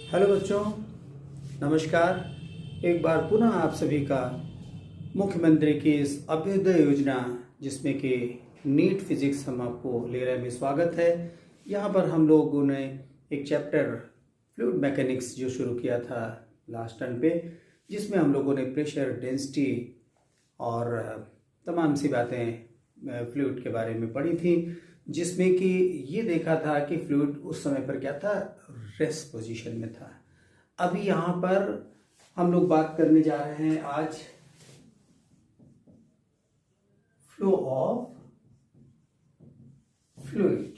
Hello बच्चों, नमस्कार। एक बार पुनः आप सभी का मुख्यमंत्री की इस अभ्युदय योजना जिसमें कि नीट फिजिक्स हम आपको ले रहे में स्वागत है। यहाँ पर हम लोगों ने एक चैप्टर फ्लूइड मैकेनिक्स जो शुरू किया था लास्ट टर्म पे, जिसमें हम लोगों ने प्रेशर, डेंसिटी और तमाम सी बातें फ्लूइड के बारे में पढ़ी थी, जिसमें कि ये देखा था कि फ्लूइड उस समय पर क्या था, रेस्ट पोजीशन में था। अभी यहाँ पर हम लोग बात करने जा रहे हैं आज फ्लो ऑफ फ्लूइड।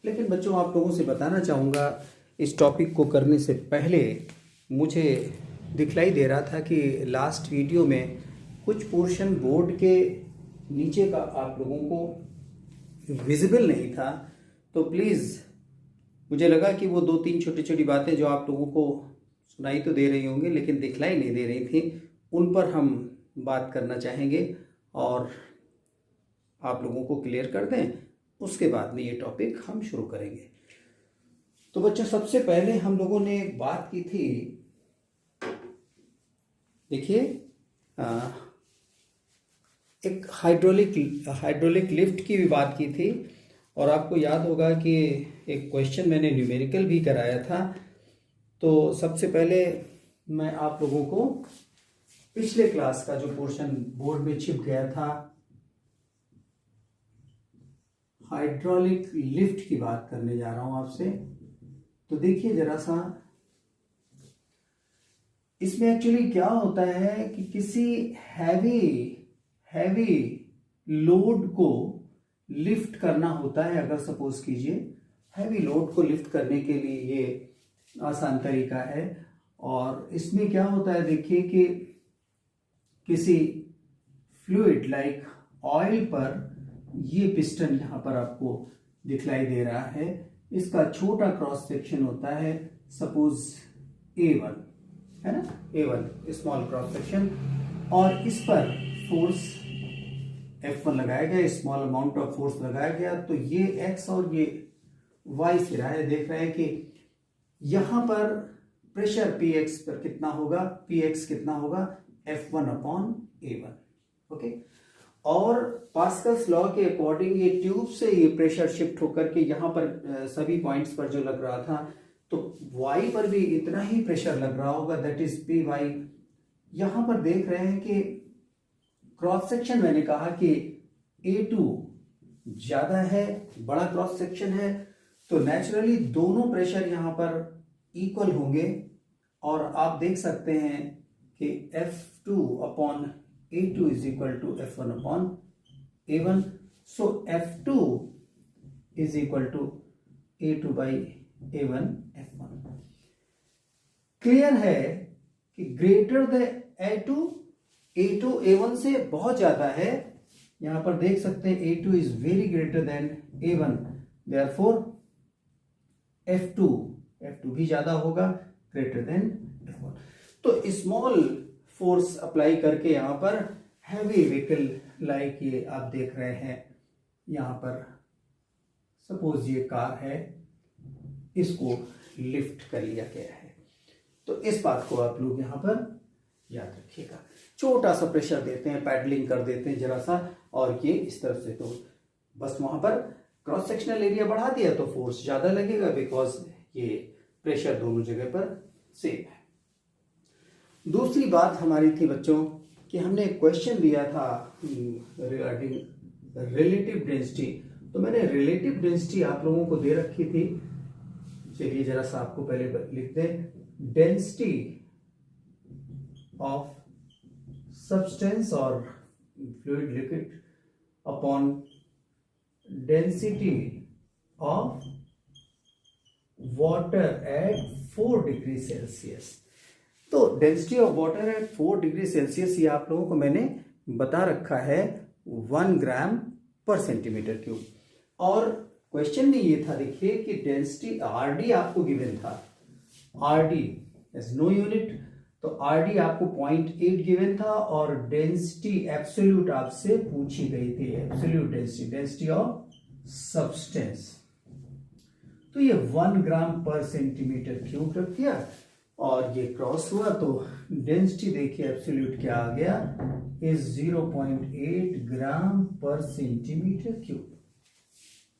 लेकिन बच्चों, आप लोगों से बताना चाहूँगा, इस टॉपिक को करने से पहले मुझे दिखलाई दे रहा था कि लास्ट वीडियो में कुछ पोर्शन बोर्ड के नीचे का आप लोगों को विजिबल नहीं था, तो प्लीज़ मुझे लगा कि वो 2-3 छोटी छोटी बातें जो आप लोगों को सुनाई तो दे रही होंगी लेकिन दिखलाई नहीं दे रही थी, उन पर हम बात करना चाहेंगे और आप लोगों को क्लियर कर दें। उसके बाद में ये टॉपिक हम शुरू करेंगे। तो बच्चों, सबसे पहले हम लोगों ने एक बात की थी, देखिए, एक हाइड्रोलिक लिफ्ट की भी बात की थी। और आपको याद होगा कि एक क्वेश्चन मैंने न्यूमेरिकल भी कराया था। तो सबसे पहले मैं आप लोगों को पिछले क्लास का जो पोर्शन बोर्ड में छिप गया था, हाइड्रोलिक लिफ्ट की बात करने जा रहा हूं आपसे। तो देखिए जरा सा, इसमें एक्चुअली क्या होता है कि किसी हैवी लोड को लिफ्ट करना होता है। अगर सपोज कीजिए हैवी लोड को लिफ्ट करने के लिए ये आसान तरीका है। और इसमें क्या होता है, देखिए कि किसी फ्लूइड लाइक ऑयल पर ये पिस्टन यहाँ पर आपको दिखलाई दे रहा है, इसका छोटा क्रॉस सेक्शन होता है, सपोज A1 है ना, A1 स्मॉल क्रॉस सेक्शन, और इस पर फोर्स F1 लगाया गया, स्मॉल अमाउंट ऑफ फोर्स लगाया गया। तो ये X और ये Y सिरा है। देख रहे हैं कि यहां पर प्रेशर Px पर कितना होगा, Px कितना होगा, F1/A1। ओके, और पास्कल्स लॉ के अकॉर्डिंग ये ट्यूब से ये प्रेशर शिफ्ट होकर के यहां पर सभी पॉइंट्स पर जो लग रहा था, तो Y पर भी इतना ही प्रेशर लग रहा होगा, दैट इज Py। यहां पर देख रहे हैं कि क्रॉस सेक्शन, मैंने कहा कि A2 ज्यादा है, बड़ा क्रॉस सेक्शन है, तो नेचुरली दोनों प्रेशर यहां पर इक्वल होंगे। और आप देख सकते हैं कि F2/A2 is equal to F1/A1। So F2 is equal to A2/A1 F1। Clear है कि ग्रेटर द A2 A1 से बहुत ज्यादा है। यहां पर देख सकते हैं A2 is very greater than A1, therefore F2 भी ज्यादा होगा, ग्रेटर देन F1। तो स्मॉल फोर्स अप्लाई करके यहां पर हैवी व्हीकल लाइक ये आप देख रहे हैं, यहां पर सपोज ये कार है, इसको लिफ्ट कर लिया गया है। तो इस बात को आप लोग यहां पर याद रखिएगा। छोटा सा प्रेशर देते हैं, पैडलिंग कर देते हैं जरा सा, और ये इस तरफ से, तो बस वहां पर क्रॉस सेक्शनल एरिया बढ़ा दिया तो फोर्स ज्यादा लगेगा, बिकॉज ये प्रेशर दोनों जगह पर सेम है। दूसरी बात हमारी थी बच्चों कि हमने एक क्वेश्चन दिया था रिगार्डिंग रिलेटिव डेंसिटी। तो मैंने रिलेटिव डेंसिटी आप लोगों को दे रखी थी। चलिए जरा सा आपको पहले लिख दें, density of substance or fluid liquid upon density of water at 4 degree Celsius. तो density of water at 4 degree Celsius ये आप लोगों को मैंने बता रखा है 1 ग्राम पर सेंटीमीटर क्यूब। और क्वेश्चन में ये था, देखिए कि डेंसिटी RD आपको गिवन था, RD एज नो यूनिट, तो RD आपको 0.8 गिवन था, और डेंसिटी एब्सोल्यूट आपसे पूछी गई थी, एब्सोल्यूट डेंसिटी ऑफ सब्सटेंस। तो तो ये 1 ग्राम पर सेंटीमीटर क्यूब रख दिया और ये क्रॉस हुआ तो डेंसिटी देखिए एब्सोल्यूट क्या आ गया इज 0.8 ग्राम पर सेंटीमीटर क्यूब।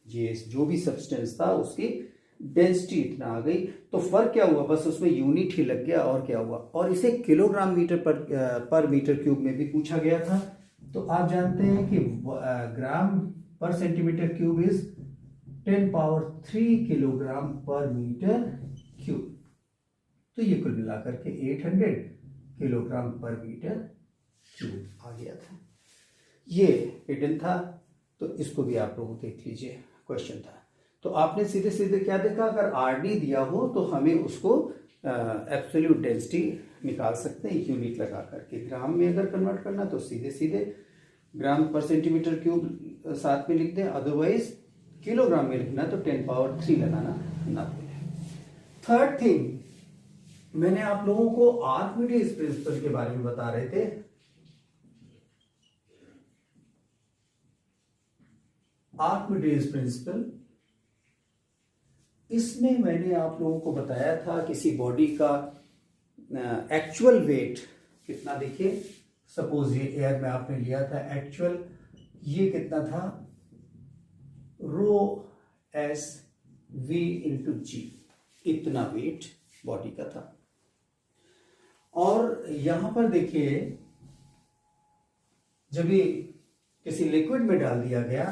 ये जो भी सब्सटेंस था उसकी डेंसिटी इतना आ गई। तो फर्क क्या हुआ, बस उसमें यूनिट ही लग गया और क्या हुआ। और इसे किलोग्राम मीटर पर मीटर क्यूब में भी पूछा गया था। तो आप जानते हैं कि ग्राम पर centimetre cube is 10 power 3 kilogram पर मीटर क्यूब। तो ये कुल मिलाकर के 800 किलोग्राम पर मीटर क्यूब आ गया था। ये हिडन था, तो इसको भी आप लोग देख लीजिए, क्वेश्चन था। तो आपने सीधे सीधे क्या देखा, अगर आरडी दिया हो तो हमें उसको एब्सोल्यूट डेंसिटी निकाल सकते हैं यूनिट लगा करके। ग्राम में अगर कन्वर्ट करना तो सीधे सीधे ग्राम पर सेंटीमीटर क्यूब साथ में लिख दें, अदरवाइज किलोग्राम में लिखना तो 10 पावर 3 लगाना ना भूलें। थर्ड थिंग, मैंने आप लोगों को आर्किमिडीज प्रिंसिपल के बारे में बता रहे थे। आर्किमिडीज प्रिंसिपल, इसमें मैंने आप लोगों को बताया था किसी बॉडी का एक्चुअल वेट कितना। देखिए सपोज ये एयर में आपने लिया था एक्चुअल, ये कितना था रो एस वी इंटू जी, इतना वेट बॉडी का था। और यहां पर देखिए जब ये किसी लिक्विड में डाल दिया गया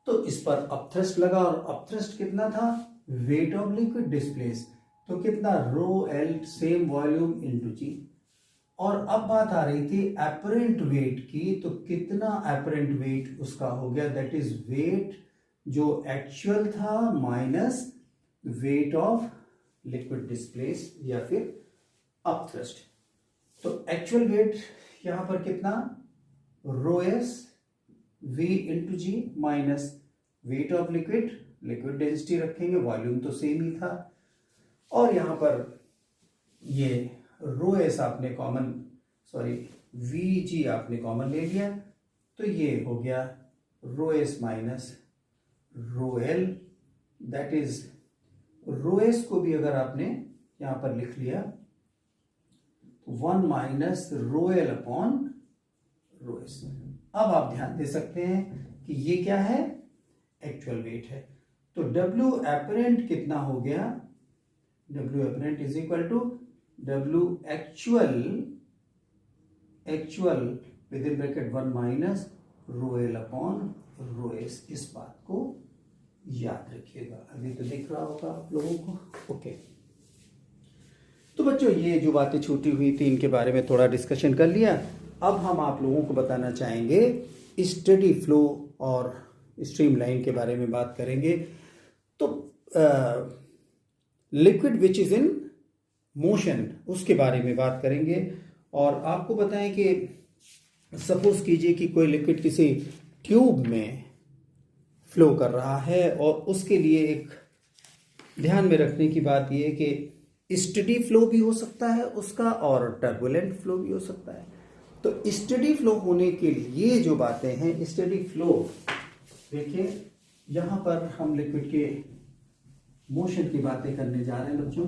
तो इस पर अपथ्रस्ट लगा, और अपथ्रस्ट कितना था, वेट ऑफ लिक्विड डिस्प्लेस, तो कितना rho L same volume into G. और अब बात आ रही थी एपरेंट वेट की, तो कितना एपरेंट वेट उसका हो गया, दैट इज वेट जो एक्चुअल था minus weight of liquid displace या फिर अपथ्रस्ट। तो एक्चुअल वेट यहां पर कितना, rho S V into G minus weight of liquid, liquid density रखेंगे, वॉल्यूम तो सेम ही था। और यहां पर ये रो एस आपने कॉमन, सॉरी वी जी आपने कॉमन ले लिया, तो ये हो गया rho S minus rho L, that is rho S को भी अगर आपने यहां पर लिख लिया 1 minus rho L upon rho S. अब आप ध्यान दे सकते हैं कि ये क्या है, एक्चुअल वेट है। तो W एपरेंट कितना हो गया, W apparent is equal to W actual within bracket 1 minus rho L upon rho S. इस बात को याद रखिएगा, अभी तो दिख रहा होगा आप लोगों को। ओके, तो बच्चों ये जो बातें छूटी हुई थी इनके बारे में थोड़ा डिस्कशन कर लिया। अब हम आप लोगों को बताना चाहेंगे स्टेडी फ्लो और स्ट्रीमलाइन के बारे में बात करेंगे। तो liquid which is in motion उसके बारे में बात करेंगे। और आपको बताएं कि सपोज कीजिए कि कोई लिक्विड किसी ट्यूब में फ्लो कर रहा है, और उसके लिए एक ध्यान में रखने की बात यह है कि स्टेडी फ्लो भी हो सकता है उसका और टर्बुलेंट फ्लो भी हो सकता है। तो स्टेडी फ्लो होने के लिए जो बातें हैं, स्टेडी फ्लो देखिए यहां पर हम लिक्विड के मोशन की बातें करने जा रहे हैं बच्चों।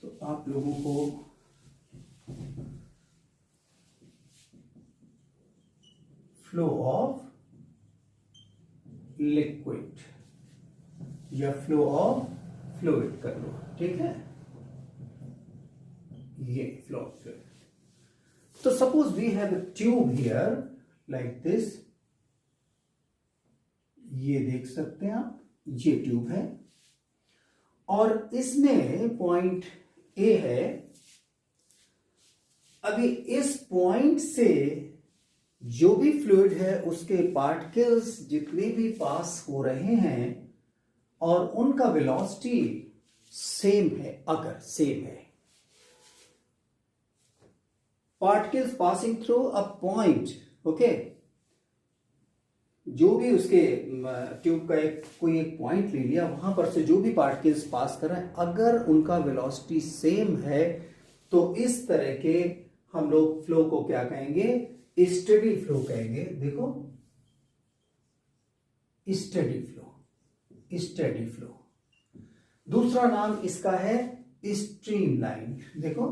तो आप लोगों को फ्लो ऑफ लिक्विड या फ्लो ऑफ फ्लूइड कर लो, ठीक है, ये फ्लो ऑफ फ्लूइड। तो suppose we have a tube here like this, ये देख सकते हैं आप, ये ट्यूब है और इसमें पॉइंट ए है। अभी इस पॉइंट से जो भी फ्लूइड है उसके पार्टिकल्स जितने भी पास हो रहे हैं और उनका वेलोसिटी सेम है, अगर सेम है, particles passing through a point, okay, जो भी उसके ट्यूब का कोई एक पॉइंट ले लिया, वहां पर से जो भी पार्टिकल्स पास कर रहे हैं, अगर उनका वेलोसिटी सेम है तो इस तरह के हम लोग फ्लो को क्या कहेंगे, स्टेडी फ्लो कहेंगे। देखो स्टेडी फ्लो, स्टेडी फ्लो। दूसरा नाम इसका है स्ट्रीमलाइन। देखो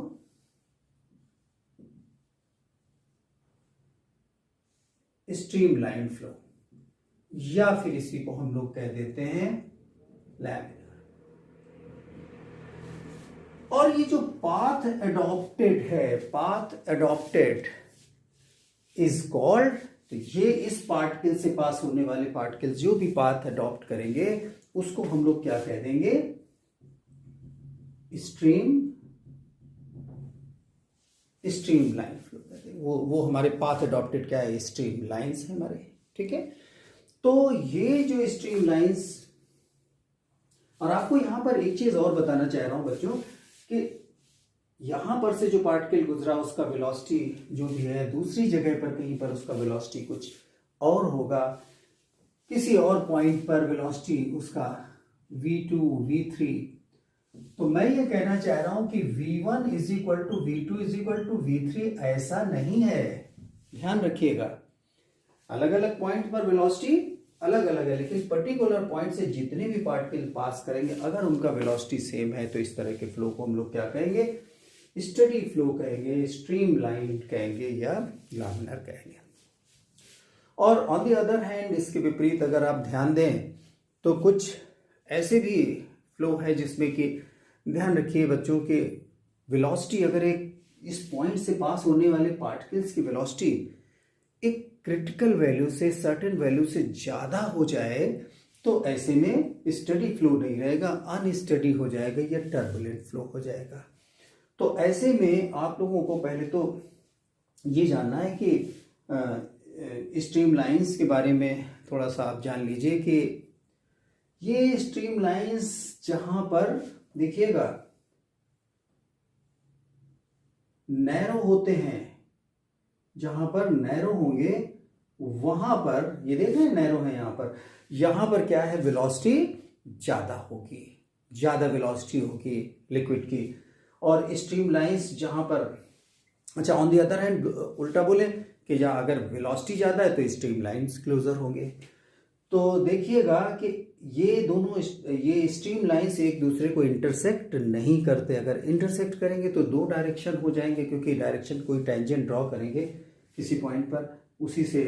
स्ट्रीमलाइन फ्लो, या फिर इसी को हम लोग कह देते हैं लैमिनर। और ये जो पाथ एडॉप्टेड है, पाथ एडॉप्टेड इज कॉल्ड, तो ये इस पार्टिकल से पास होने वाले पार्टिकल जो भी पाथ अडॉप्ट करेंगे उसको हम लोग क्या कह देंगे, स्ट्रीम लाइन फ्लो कहते हैं। वो हमारे पाथ अडॉप्टेड क्या है, स्ट्रीम लाइंस है हमारे, ठीक है। तो ये जो स्ट्रीम लाइंस, और आपको यहां पर एक चीज और बताना चाह रहा हूं बच्चों कि यहां पर से जो पार्टिकल गुजरा उसका वेलोसिटी जो भी है, दूसरी जगह पर कहीं पर उसका वेलोसिटी कुछ और होगा, किसी और पॉइंट पर वेलोसिटी उसका v2 v3। तो मैं ये कहना चाह रहा हूं कि v1 is equal to v2 is equal to v3, ऐसा नहीं है। ध्यान रखिएगा, अलग अलग पॉइंट पर वेलोसिटी अलग अलग है, लेकिन पर्टिकुलर पॉइंट से जितने भी पार्टिकल पास करेंगे अगर उनका वेलोसिटी सेम है तो इस तरह के फ्लो को हम लोग क्या कहेंगे, स्टेडी फ्लो कहेंगे, स्ट्रीमलाइन कहेंगे या लामिनर कहेंगे। और ऑन द अदर हैंड इसके विपरीत अगर आप ध्यान दें तो कुछ ऐसे भी फ्लो है जिसमें कि ध्यान रखिए बच्चों के वेलोसिटी, अगर एक इस पॉइंट से पास होने वाले पार्टिकल्स की वेलोसिटी एक क्रिटिकल वैल्यू से, सर्टेन वैल्यू से ज्यादा हो जाए तो ऐसे में स्टेडी फ्लो नहीं रहेगा, अनस्टेडी हो जाएगा या टर्बुलेंट फ्लो हो जाएगा। तो ऐसे में आप लोगों को पहले तो ये जानना है कि स्ट्रीम लाइंस के बारे में थोड़ा सा आप जान लीजिए कि ये स्ट्रीम लाइंस जहां पर देखिएगा नैरो होते हैं, जहां पर नैरो होंगे वहां पर, ये देख रहे हैं नैरो है यहां पर क्या है, वेलोसिटी ज्यादा होगी, ज्यादा वेलोसिटी होगी लिक्विड की। और स्ट्रीम लाइंस जहां पर, अच्छा ऑन द अदर हैंड उल्टा बोले कि जहां अगर वेलोसिटी ज्यादा है तो स्ट्रीम लाइंस क्लोजर होंगे। तो देखिएगा कि ये दोनों, ये स्ट्रीम लाइंस एक दूसरे को इंटरसेक्ट नहीं करते। अगर इंटरसेक्ट करेंगे तो दो डायरेक्शन हो जाएंगे, क्योंकि डायरेक्शन कोई टेंजेंट ड्रॉ करेंगे किसी पॉइंट पर, उसी से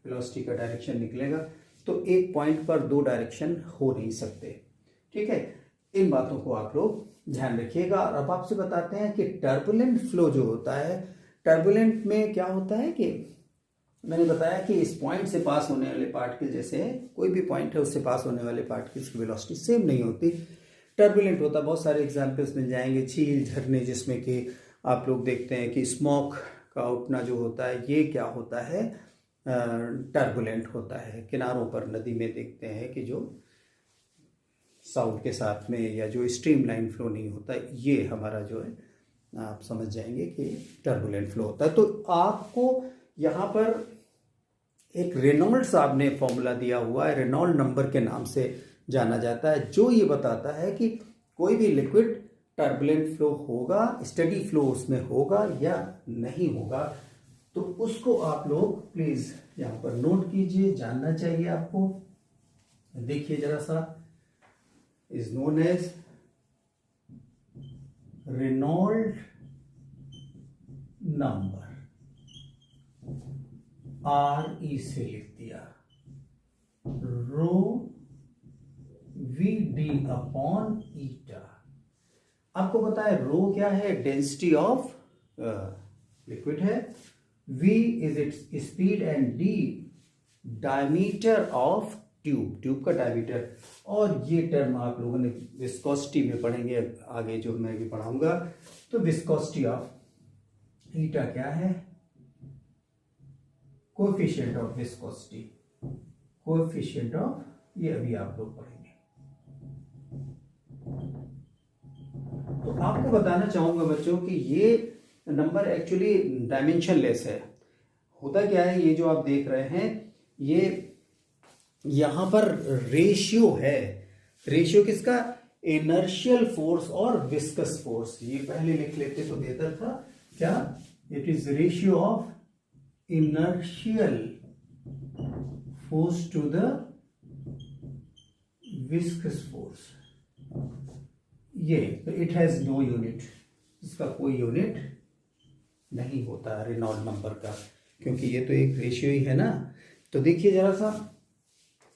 वेलोसिटी का डायरेक्शन निकलेगा। तो एक पॉइंट पर दो डायरेक्शन हो नहीं सकते, ठीक है। इन बातों को आप लोग ध्यान रखिएगा। और अब आपसे बताते हैं कि टर्बुलेंट फ्लो जो होता है, टर्बुलेंट में क्या होता है कि मैंने बताया कि इस पॉइंट से पास होने वाले पार्टिकल, जैसे कोई भी पॉइंट है उससे पास होने वाले पार्टिकल्स की वेलोसिटी सेम नहीं होती, टर्बुलेंट होता है। बहुत सारे एग्जांपल्स मिल जाएंगे, झील, झरने, जिसमें कि आप लोग देखते हैं कि स्मोक का उठना जो होता है ये क्या होता है, टर्बुलेंट होता है। किनारों पर नदी में देखते हैं कि जो साउंड के साथ में या जो स्ट्रीम लाइन फ्लो नहीं होता, ये हमारा जो है आप समझ जाएंगे कि टर्बुलेंट फ्लो होता है। तो आपको यहाँ पर एक रेनॉल्ड्स साहब ने फॉर्मूला दिया हुआ है, रेनॉल्ड नंबर के नाम से जाना जाता है, जो ये बताता है कि कोई भी लिक्विड टर्बुलेंट फ्लो होगा, स्टेडी फ्लो उसमें होगा या नहीं होगा। तो उसको आप लोग प्लीज यहाँ पर नोट कीजिए, जानना चाहिए आपको। देखिए जरा सा, is known as Reynold number, RE से लिख दिया, रो VD अपॉन ईटा। आपको पता है रो क्या है, डेंसिटी ऑफ लिक्विड है, V is its speed and D diameter of tube, tube का डायमीटर। और ये टर्म आप लोगों ने विस्कोसिटी में पढ़ेंगे आगे, जो मैं भी पढ़ाऊंगा। तो विस्कोसिटी ऑफ ईटा क्या है, coefficient of viscosity, coefficient of, ये अभी आप लोग पढ़ेंगे। तो आपको बताना चाहूंगा बच्चों कि ये नंबर एक्चुअली डायमेंशनलेस है। होता क्या है, ये जो आप देख रहे हैं ये यहां पर रेशियो है, रेशियो किसका, इनर्शियल फोर्स और विस्कस फोर्स। ये पहले लिख लेते तो बेहतर था, क्या, it is ratio of inertial force to the viscous force, ये तो इट हैज नो यूनिट, इसका कोई यूनिट नहीं होता रेनॉल्ड नंबर का, क्योंकि ये तो एक रेशियो ही है ना। तो देखिए जरा सा,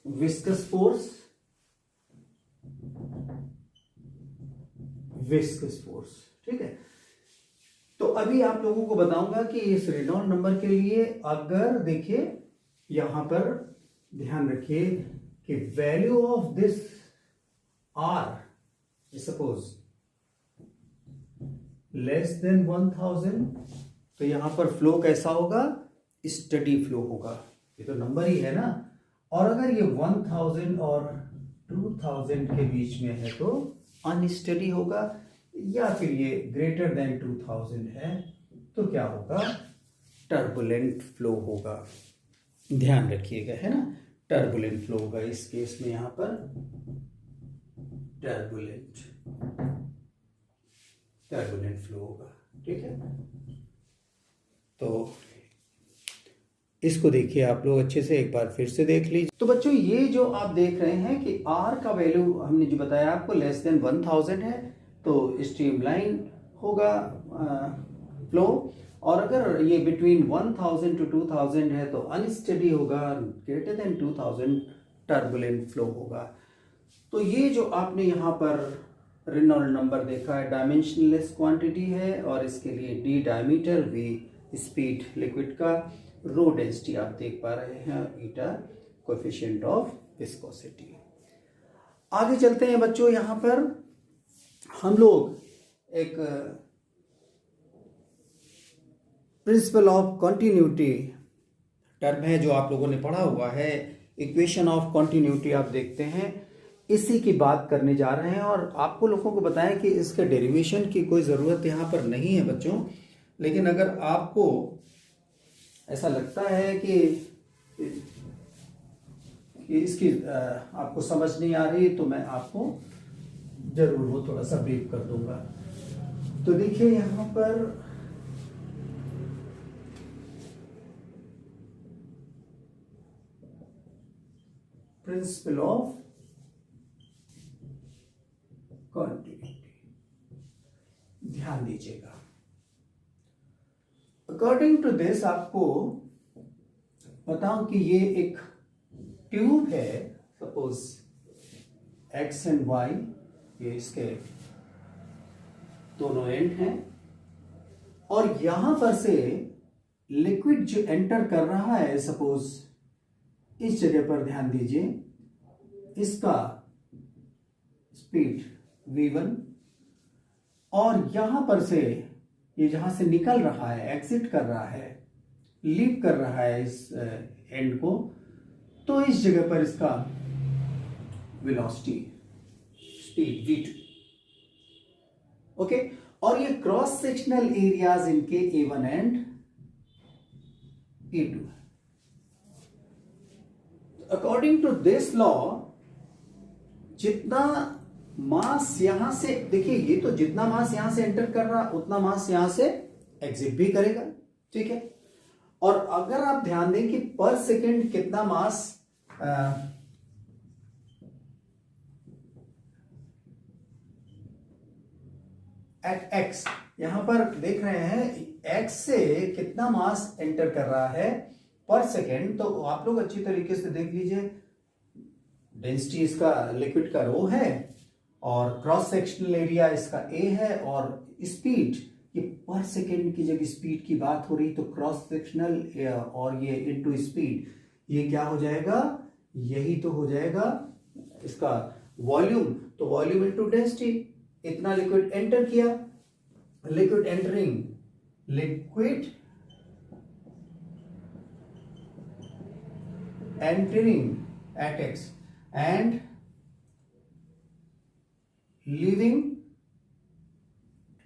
विस्कस फोर्स, विस्कस फोर्स, ठीक है। तो अभी आप लोगों को बताऊंगा कि इस रेनॉल्ड नंबर के लिए अगर देखिए यहां पर ध्यान रखिए कि value of this R suppose less than 1000, तो यहां पर फ्लो कैसा होगा, स्टडी फ्लो होगा, ये तो नंबर ही है ना। और अगर ये 1000 और 2000 के बीच में है तो अनस्टडी होगा, या फिर ये ग्रेटर देन 2000 है तो क्या होगा, टर्बुलेंट फ्लो होगा। ध्यान रखिएगा, है ना, टर्बुलेंट फ्लो होगा इस केस में, यहां पर टर्बुलेंट फ्लो होगा, ठीक है। तो इसको देखिए आप लोग अच्छे से, एक बार फिर से देख लीजिए। तो बच्चों ये जो आप देख रहे हैं कि R का वैल्यू हमने जो बताया आपको लेस देन 1000 है तो स्ट्रीमलाइन होगा फ्लो, और अगर ये बिटवीन 1000 to 2000 है तो अनस्टेडी होगा, ग्रेटर देन 2000 टर्बुलेंट फ्लो होगा। तो ये जो आपने यहाँ पर रेनॉल्ड नंबर देखा है, डायमेंशनलेस क्वांटिटी है, और इसके लिए d diameter, v speed liquid का, रो डेंसिटी आप देख पा रहे हैं, ईटा कोएफिशिएंट ऑफ विस्कोसिटी। आगे चलते हैं बच्चों, यहां पर हम लोग एक प्रिंसिपल ऑफ कंटिन्यूटी टर्म है जो आप लोगों ने पढ़ा हुआ है, इक्वेशन ऑफ कंटिन्यूटी आप देखते हैं, इसी की बात करने जा रहे हैं। और आपको लोगों को बताएं कि इसके डेरिवेशन की कोई ज़रूरत यहाँ पर नहीं है बच्चों, लेकिन अगर आपको ऐसा लगता है कि इसकी आपको समझ नहीं आ रही तो मैं आपको जरूर वो थोड़ा सा ब्रीफ कर दूंगा। तो देखिए यहां पर प्रिंसिपल ऑफ कंटिन्यूटी, ध्यान दीजिएगा। अकॉर्डिंग टू दिस आपको बताऊं कि ये एक ट्यूब है, सपोज एक्स एंड वाई, ये इसके दोनों एंड हैं, और यहां पर से लिक्विड जो एंटर कर रहा है, सपोज इस जगह पर ध्यान दीजिए, इसका स्पीड v1, और यहां पर से ये जहां से निकल रहा है, एग्जिट कर रहा है, लीव कर रहा है इस एंड को, तो इस जगह पर इसका वेलोसिटी स्पीड v2, ओके। और ये क्रॉस सेक्शनल एरियाज इनके a1 and a2। According to this law, जितना मास यहां से, देखिए ये तो जितना मास यहां से एंटर कर रहा उतना मास यहां से एग्जिट भी करेगा, ठीक है। और अगर आप ध्यान दें कि पर सेकेंड कितना मास एट एक्स, यहां पर देख रहे हैं एक्स से कितना मास एंटर कर रहा है पर सेकेंड, तो आप लोग अच्छी तरीके से देख लीजिए, डेंसिटी इसका लिक्विड का रो है, और क्रॉस सेक्शनल एरिया इसका ए है, और स्पीड, ये पर सेकेंड की जब स्पीड की बात हो रही तो क्रॉस सेक्शनल और ये इनटू स्पीड, ये क्या हो जाएगा, यही तो हो जाएगा इसका वॉल्यूम, तो वॉल्यूम इनटू डेंसिटी, इतना लिक्विड एंटर किया, liquid entering, liquid entering at X and leaving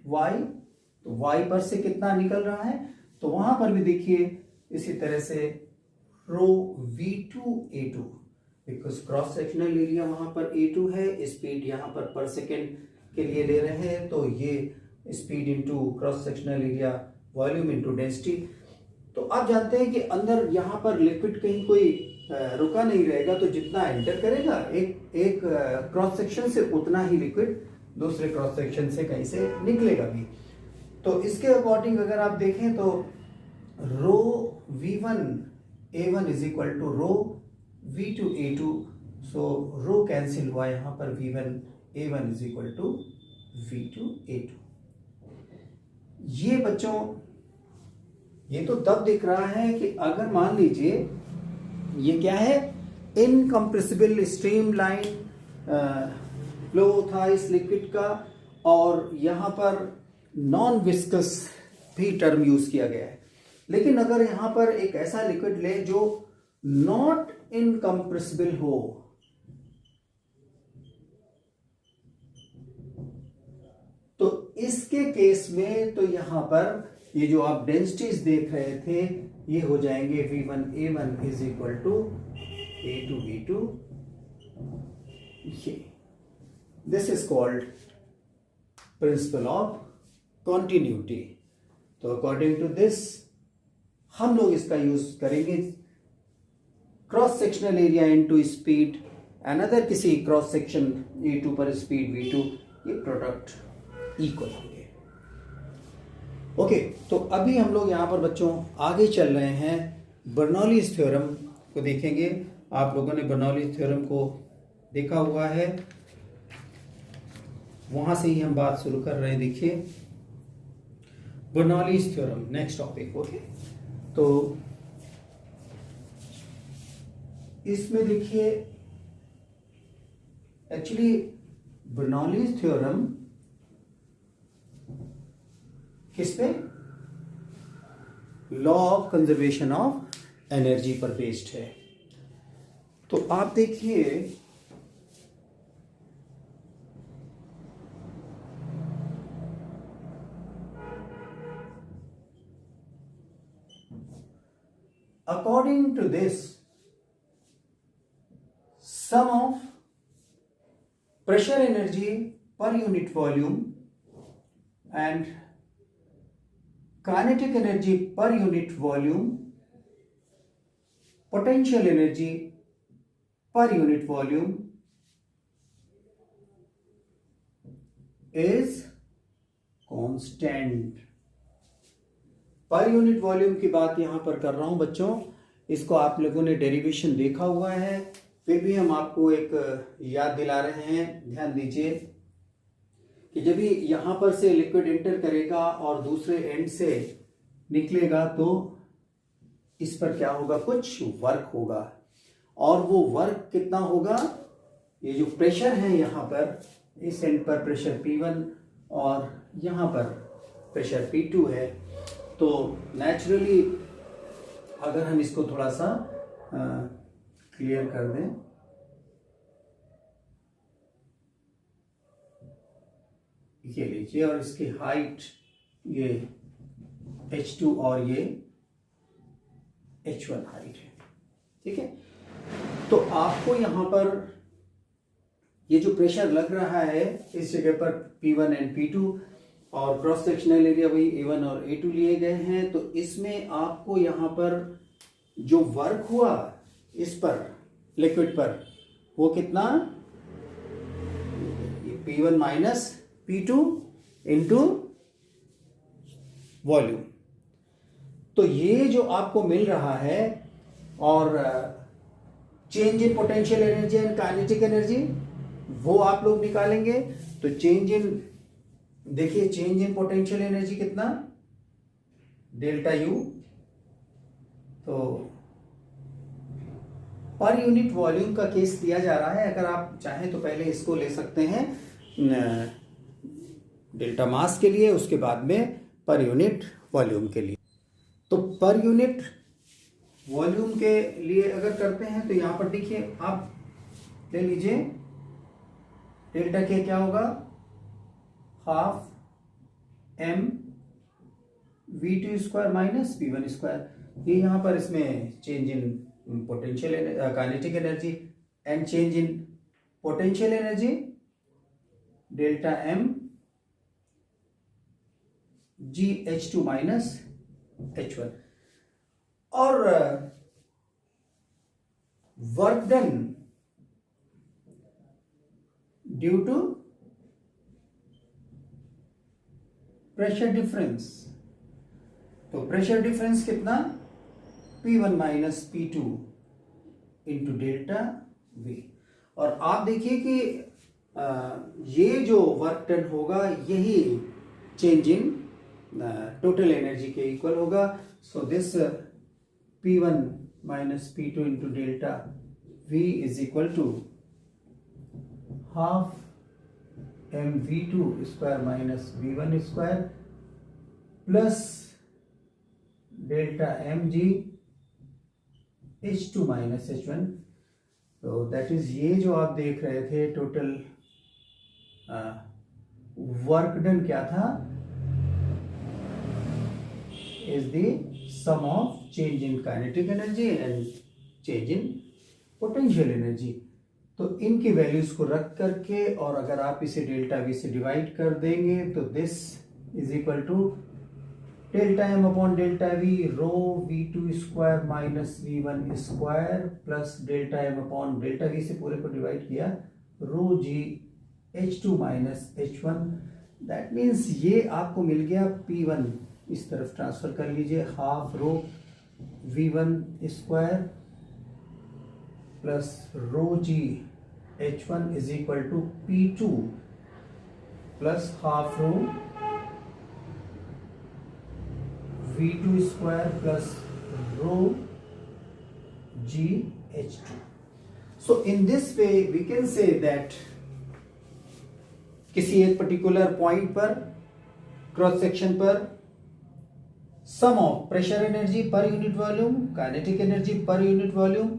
y, तो y पर से कितना निकल रहा है, तो वहां पर भी देखिए इसी तरह से रो v2a2, because cross sectional area वहां पर a2 है, स्पीड यहां पर सेकेंड के लिए ले रहे हैं, तो ये speed into cross sectional area, volume into density. तो आप जानते हैं कि अंदर यहां पर लिक्विड कहीं कोई रुका नहीं रहेगा तो जितना एंटर करेगा एक क्रॉस सेक्शन से उतना ही लिक्विड दूसरे क्रॉस सेक्शन से कहीं से निकलेगा भी। तो इसके अकॉर्डिंग अगर आप देखें तो rho V1 A1 is equal to rho V2 A2, so rho cancel हुआ यहाँ पर V1 A1 is equal to V2 A2। ये बच्चों ये तो तब दिख रहा है कि अगर मान लीजिए ये क्या है, इनकम्प्रेसिबल स्ट्रीम लाइन फ्लो था इस लिक्विड का, और यहां पर नॉन विस्कस भी टर्म यूज किया गया है। लेकिन अगर यहां पर एक ऐसा लिक्विड ले जो नॉट इनकम्प्रेसिबल हो, तो इसके केस में तो यहां पर ये जो आप डेंसिटीज देख रहे थे ये हो जाएंगे V1 A1 is equal to A2 B2। ये this is called principle of continuity. तो अकॉर्डिंग टू दिस हम लोग इसका यूज करेंगे cross sectional area into speed, another किसी क्रॉस सेक्शन A2 पर स्पीड V2, ये प्रोडक्ट इक्वल होंगे। ओके, तो अभी हम लोग यहाँ पर बच्चों आगे चल रहे हैं, बर्नौलीज थ्योरम को देखेंगे। आप लोगों ने बर्नौलीज थ्योरम को देखा हुआ है, वहां से ही हम बात शुरू कर रहे हैं। देखिए Bernoulli's theorem next topic. Okay, तो इसमें देखिए एक्चुअली बर्नौलीज थ्योरम किस पे, law of conservation of energy पर बेस्ड है। तो आप देखिए according to this sum of pressure energy per unit volume and kinetic energy per unit volume, potential energy per unit volume is constant। पर unit volume की बात यहां पर कर रहा हूं बच्चों, इसको आप लोगों ने डेरिवेशन देखा हुआ है, फिर भी हम आपको एक याद दिला रहे हैं। ध्यान दीजिए कि जब भी यहां पर से लिक्विड एंटर करेगा और दूसरे एंड से निकलेगा तो इस पर क्या होगा, कुछ वर्क होगा, और वो वर्क कितना होगा, ये जो प्रेशर है यहां पर इस एंड पर प्रेशर P1 और यहां पर प्रेशर P2 है। तो नेचुरली अगर हम इसको थोड़ा सा क्लियर कर दें, ये लीजिए, और इसकी हाइट ये H2 और ये H1 हाइट है, ठीक है। तो आपको यहां पर ये जो प्रेशर लग रहा है इस जगह पर P1 एंड P2, और क्रॉस सेक्शनल एरिया वही A1 और A2 लिए गए हैं। तो इसमें आपको यहां पर जो वर्क हुआ इस पर लिक्विड पर वो कितना, ये P1 minus P2 into volume. तो ये जो आपको मिल रहा है, और change in potential energy and kinetic energy वो आप लोग निकालेंगे। तो चेंज इन, देखिए चेंज इन पोटेंशियल एनर्जी कितना, डेल्टा U। तो पर यूनिट वॉल्यूम का केस दिया जा रहा है, अगर आप चाहें तो पहले इसको ले सकते हैं डेल्टा मास के लिए, उसके बाद में पर यूनिट वॉल्यूम के लिए। तो पर यूनिट वॉल्यूम के लिए अगर करते हैं तो यहां पर देखिए आप ले लीजिए, डेल्टा के क्या होगा, half m V2 square minus P1 square. ये यहां पर इसमें change in potential kinetic energy and change in potential energy delta m GH2 minus H1। और work done due to pressure difference. तो प्रेशर डिफरेंस कितना, P1 minus P2 into delta V। और आप देखिए कि ये जो वर्क डन होगा यही चेंज इन टोटल एनर्जी के इक्वल होगा। So this P1 minus P2 into delta V is equal to half mv2 square minus v1 square plus delta mg h2 minus h1। तो दैट इज ये जो आप देख रहे थे टोटल वर्क डन क्या था, is the sum of change in kinetic energy and change in potential energy. तो इनकी वैल्यूज को रख करके और अगर आप इसे डेल्टा वी से डिवाइड कर देंगे तो this is equal to delta M upon delta V rho v2 square minus v1 square plus delta M upon delta V से पूरे को डिवाइड किया rho g h2 minus h1। That means ये आपको मिल गया P1 इस तरफ ट्रांसफर कर लीजिए half rho v1 square plus rho G h1 is equal to P2 plus half rho v2 square plus rho G h2। So in this way we can say that किसी एक particular point पर cross section पर sum of pressure energy per unit volume, kinetic energy per unit volume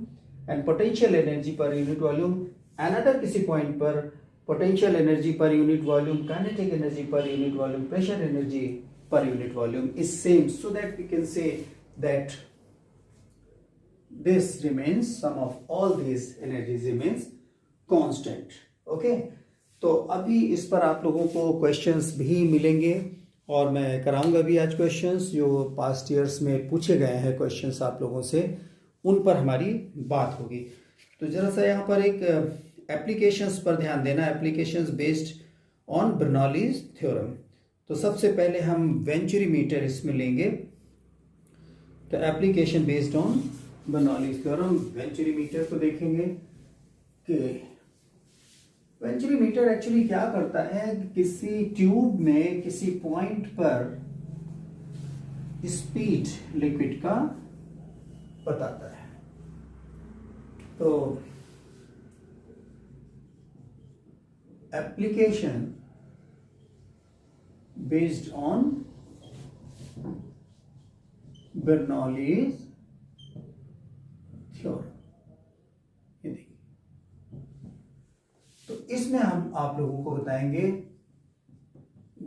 and potential energy per unit volume, another किसी point पर potential energy per unit volume, kinetic energy per unit volume, pressure energy per unit volume is same, so that we can say that this remains, sum of all these energies remains constant। okay, तो अभी इस पर आप लोगों को questions भी मिलेंगे और मैं कराऊंगा भी आज क्वेश्चंस जो पास्ट ईयर्स में पूछे गए हैं क्वेश्चंस आप लोगों से, उन पर हमारी बात होगी। तो जरा सा यहाँ पर एक एप्लीकेशंस पर ध्यान देना, applications based on Bernoulli's theorem. तो सबसे पहले हम वेंचुरीमीटर इसमें लेंगे। तो application based on Bernoulli's theorem, venturimeter को देखेंगे कि वेंचुरीमीटर एक्चुअली क्या करता है, किसी ट्यूब में किसी पॉइंट पर स्पीड लिक्विड का बताता है। तो application based on Bernoulli's theorem। ये देखिए, तो इसमें हम आप लोगों को बताएंगे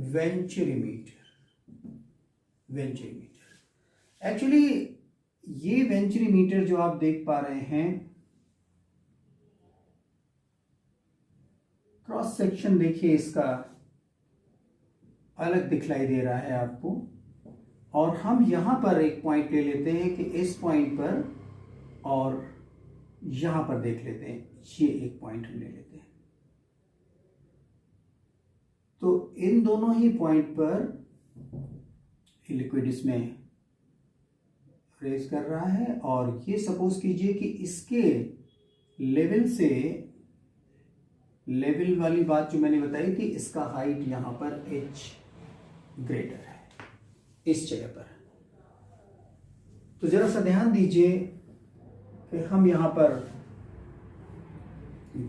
वेंचुरीमीटर। एक्चुअली ये वेंचुरीमीटर जो आप देख पा रहे हैं, क्रॉस सेक्शन देखिए इसका अलग दिखलाई दे रहा है आपको, और हम यहां पर एक पॉइंट ले लेते हैं कि इस पॉइंट पर और यहां पर देख लेते हैं, ये एक पॉइंट हम ले लेते हैं। तो इन दोनों ही पॉइंट पर लिक्विड इसमें रेज कर रहा है और ये सपोज कीजिए कि इसके लेवल से, लेवल वाली बात जो मैंने बताई थी, इसका हाइट यहां पर h ग्रेटर है इस जगह पर। तो जरा सा ध्यान दीजिए कि हम यहां पर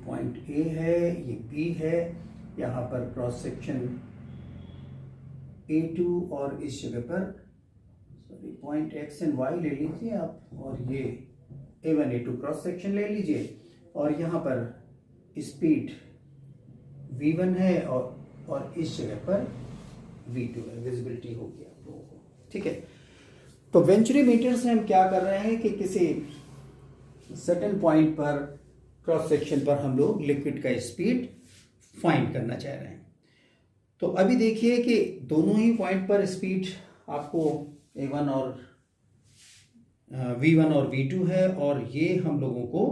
पॉइंट A है, ये B है, यहां पर क्रॉस सेक्शन A2 और इस जगह पर sorry point X and Y ले लीजिए आप, और ये A1 A2 क्रॉस सेक्शन ले लीजिए, और यहां पर स्पीड V1 है और इस जगह पर V2 है। विजिबिलिटी होगी आप लोगों को, ठीक है। तो वेंचुरीमीटर से हम क्या कर रहे हैं कि किसी सर्टेन पॉइंट पर क्रॉस सेक्शन पर हम लोग लिक्विड का स्पीड फाइंड करना चाह रहे हैं। तो अभी देखिए कि दोनों ही पॉइंट पर स्पीड आपको A1 और V1 और V2 है, और ये हम लोगों को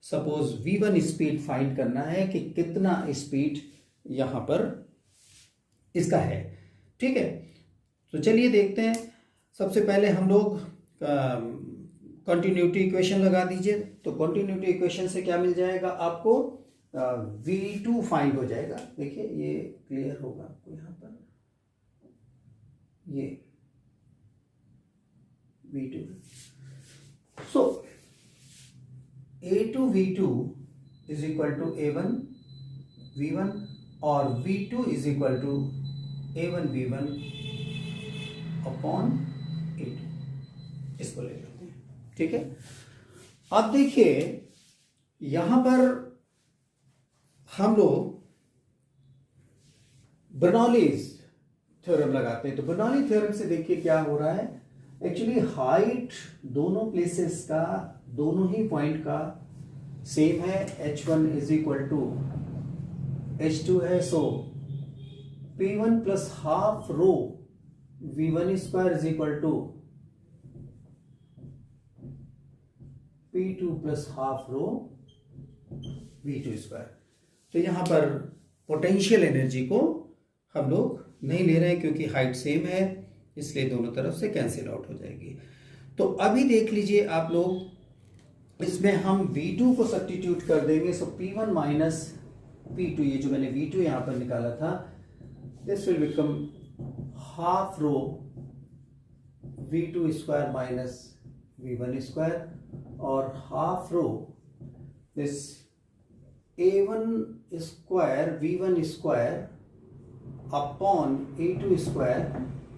सपोज v1 स्पीड फाइंड करना है कि कितना स्पीड यहां पर इसका है। ठीक है, तो चलिए देखते हैं। सबसे पहले हम लोग कंटिन्यूटी इक्वेशन लगा दीजिए। तो कंटिन्यूटी इक्वेशन से क्या मिल जाएगा आपको, v2 फाइंड हो जाएगा। देखिए ये क्लियर होगा आपको यहाँ पर, ये v2। So a2 v2 is equal to a1 v1 और v2 is equal to a1 v1 upon a2, इसको ले लेते हैं। ठीक है, अब देखिए यहां पर हम लोग बर्नौलीज थ्योरम लगाते हैं। तो बर्नौली थ्योरम से देखिए क्या हो रहा है, एक्चुअली हाइट दोनों प्लेसेस का, दोनों ही पॉइंट का सेम है। h1 is equal to h2 है, so p1 plus half rho v1 square is equal to p2 plus half rho v2 square. तो यहां पर पोटेंशियल एनर्जी को हम लोग नहीं ले रहे हैं क्योंकि हाइट सेम है, इसलिए दोनों तरफ से कैंसिल आउट हो जाएगी। तो अभी देख लीजिए आप लोग, इसमें हम v2 को सब्स्टिट्यूट कर देंगे। सो p1 माइनस p2, ये जो मैंने v2 यहां पर निकाला था, this will become half rho v2 square minus v1 square और half rho this a1 square v1 square upon a2 square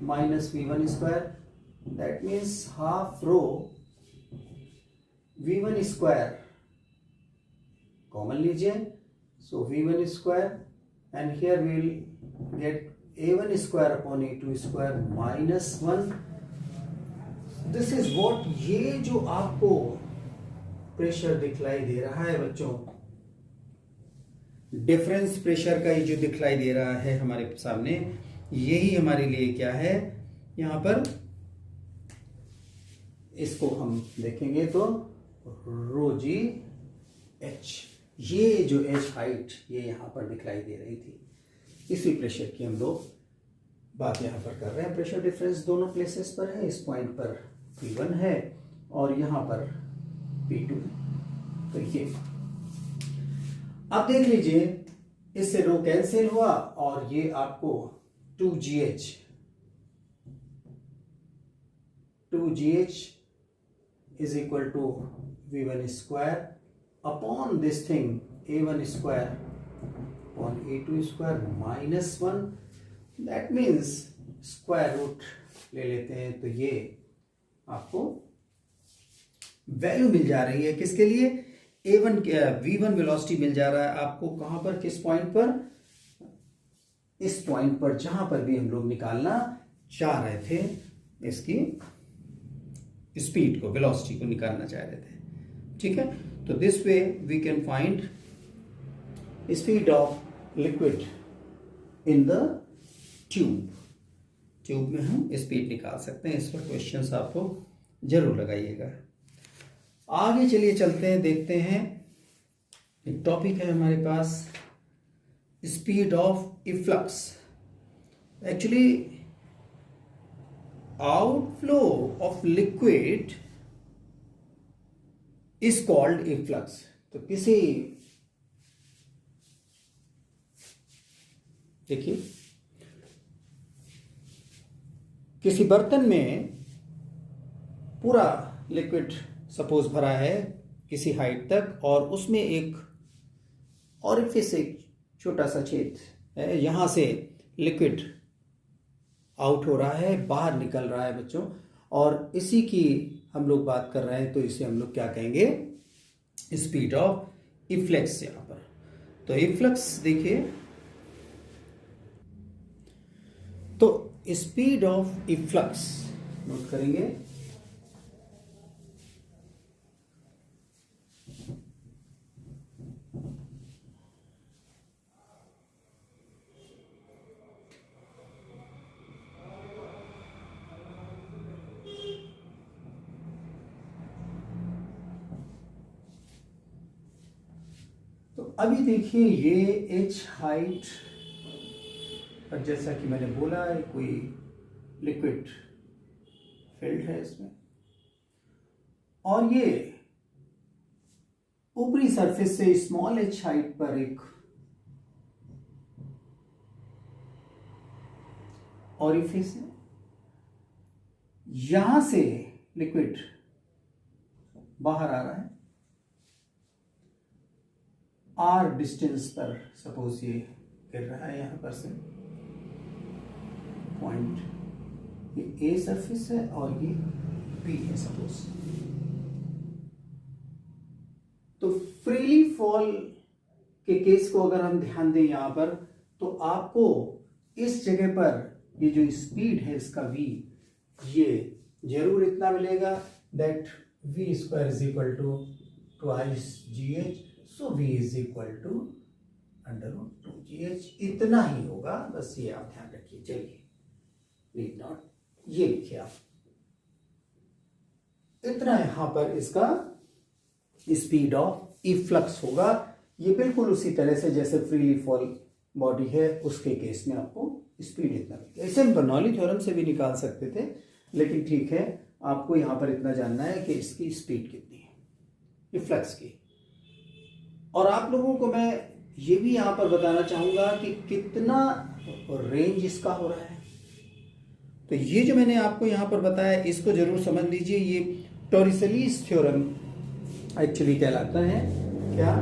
minus v1 square. That means half rho v1 square common लीजिए, so v1 square and here we will get a1 square upon a2 square minus 1। This is what, ये जो आपको pressure दिखलाई दे रहा है बच्चों, difference pressure का ये जो दिखलाई दे रहा है हमारे सामने, यही हमारे लिए क्या है यहां पर, इसको हम देखेंगे तो रो जी एच, ये जो एच हाइट ये यहां पर दिखलाई दे रही थी, इसी प्रेशर की हम लोग बात यहां पर कर रहे हैं। प्रेशर डिफरेंस दोनों प्लेसेस पर है, इस पॉइंट पर P1 है और यहां पर P2। तो ये अब देख लीजिए, इससे रो कैंसिल हुआ और ये आपको 2GH is equal to v1 square upon this thing a1 square upon a2 square minus 1। That means square root ले लेते हैं तो ये आपको वैल्यू मिल जा रही है। किसके लिए, a1 v1 वेलोसिटी मिल जा रहा है आपको कहां पर, किस पॉइंट पर, इस पॉइंट पर जहां पर भी हम लोग निकालना चाह रहे थे, इसकी स्पीड को, वेलोसिटी को निकालना चाह रहे थे। ठीक है, तो this way we can find speed of liquid in the tube में हम स्पीड निकाल सकते हैं। इस पर क्वेश्चंस आपको जरूर लगाइएगा। आगे चलिए चलते हैं, देखते हैं। एक टॉपिक है हमारे पास, speed of efflux. Actually outflow of liquid is called efflux. तो देखिए किसी बर्तन में पूरा लिक्विड सपोज भरा है किसी हाइट तक, और उसमें एक ऑरिफिस, एक छोटा सा छेद है, यहां से लिक्विड आउट हो रहा है, बाहर निकल रहा है बच्चों, और इसी की हम लोग बात कर रहे हैं। तो इसे हम लोग क्या कहेंगे, स्पीड ऑफ इफ्लक्स यहां पर। तो इफ्लक्स देखिए, तो स्पीड ऑफ इफ्लक्स नोट करेंगे। अभी देखिए ये h हाइट पर, जैसा कि मैंने बोला है, कोई लिक्विड फील्ड है इसमें, और ये ऊपरी सरफेस से स्मॉल h हाइट पर एक ऑरिफिस है, यहां से लिक्विड बाहर आ रहा है r डिस्टेंस पर, सपोज ये गिर रहा है यहां पर से पॉइंट, ये a सरफेस है और ये b है सपोज। तो फ्रीली फॉल के केस को अगर हम ध्यान दें यहां पर, तो आपको इस जगह पर ये जो स्पीड है इसका v, ये जरूर इतना मिलेगा, that v square is equal to twice gh, so v is equal to √2gh, इतना ही होगा, बस ये आप ध्यान रखिए। चलिए नीड नॉट, ये लिखिए आप, इतना यहां पर इसका स्पीड ऑफ इफ्लक्स होगा। ये बिल्कुल उसी तरह से जैसे फ्रीली फॉल बॉडी है उसके केस में आपको स्पीड इतना मिलेगा। इसे हम बर्नौली थ्योरम से भी निकाल सकते थे, लेकिन ठीक है, आपको यहां पर इतना जानना है कि इसकी स्पीड कितनी है इफ्लक्स की। और आप लोगों को मैं ये भी यहां पर बताना चाहूंगा कि कितना रेंज इसका हो रहा है। तो ये जो मैंने आपको यहां पर बताया, इसको जरूर समझ लीजिए। ये टॉरिसेलीज थ्योरम एक्चुअली कहलाता है। क्या?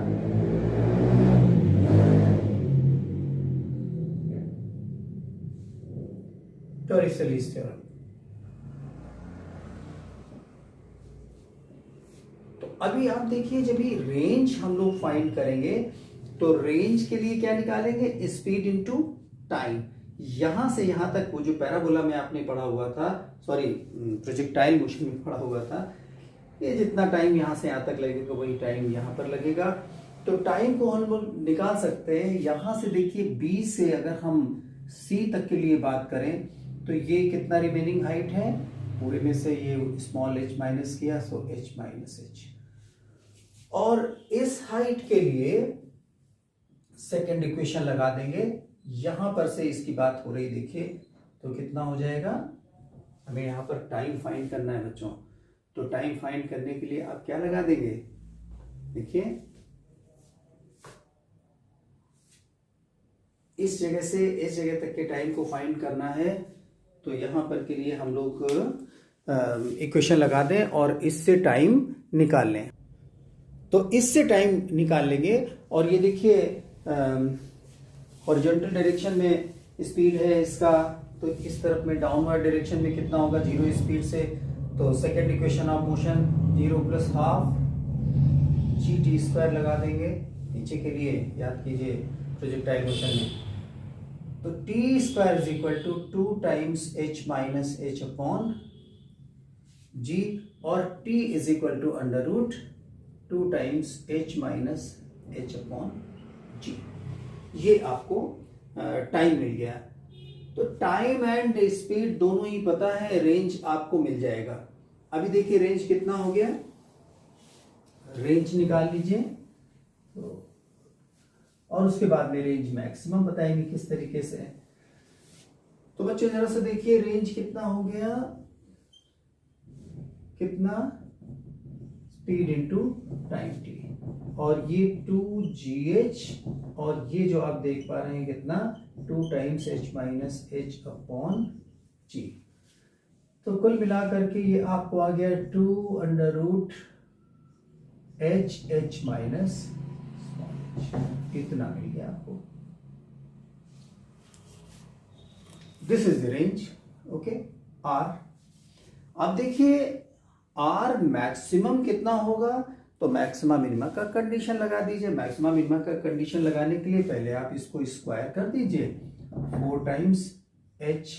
टॉरिसेलीज थ्योरम। तो अभी आप देखिए, जब ये रेंज हम लोग फाइंड करेंगे तो रेंज के लिए क्या निकालेंगे? Speed into time. यहां से यहां तक वो जो पैराबोला में आपने पढ़ा हुआ था, सॉरी प्रोजेक्टाइल मोशन में पढ़ा हुआ था, ये जितना टाइम यहां से यहां तक लगेगा वही टाइम यहां पर लगेगा। तो टाइम को हम लोग निकाल सकते हैं। यहां से देखिए B से अगर हम C तक के लिए बात करें तो ये कितना रिमेनिंग हाइट है? पूरे में से ये स्मॉल h माइनस किया, सो h माइनस h। और इस हाइट के लिए सेकेंड इक्वेशन लगा देंगे। यहां पर से इसकी बात हो रही, देखिए तो कितना हो जाएगा? हमें यहां पर टाइम फाइंड करना है बच्चों। तो टाइम फाइंड करने के लिए आप क्या लगा देंगे? देखिए इस जगह से इस जगह तक के टाइम को फाइंड करना है, तो यहां पर के लिए हम लोग इक्वेशन लगा दें और इससे टाइम निकाल लें। तो इससे टाइम निकाल लेंगे। और ये देखिए हॉरिजॉन्टल डायरेक्शन में स्पीड है इसका, तो इस तरफ में डाउनवर्ड डायरेक्शन में कितना होगा? 0 स्पीड से। तो second equation of motion 0 + ½ g² लगा देंगे। नीचे के लिए याद कीजिए प्रोजेक्टाइल मोशन में, तो t² = 2 times h minus h upon g, और t = √2 times h minus h upon g। ये आपको टाइम मिल गया। तो टाइम एंड स्पीड दोनों ही पता है, रेंज आपको मिल जाएगा। अभी देखिए रेंज कितना हो गया, रेंज निकाल लीजिए। तो और उसके बाद में रेंज मैक्सिमम बताएंगे किस तरीके से। तो बच्चों जरा सा देखिए रेंज कितना हो गया, कितना? स्पीड इनटू टाइम t, और ये 2gh, और ये जो आप देख पा रहे हैं कितना? 2 times h minus h upon g। तो कुल मिलाकर के ये आपको आ गया 2 √h माइनस h, इतना मिल गया आपको। This is the range, okay. r, अब देखिए r मैक्सिमम कितना होगा? तो मैक्सिमम मिनिमा का कंडीशन लगा दीजिए। मैक्सिमम मिनिमा का कंडीशन लगाने के लिए पहले आप इसको स्क्वायर कर दीजिए। 4 टाइम्स h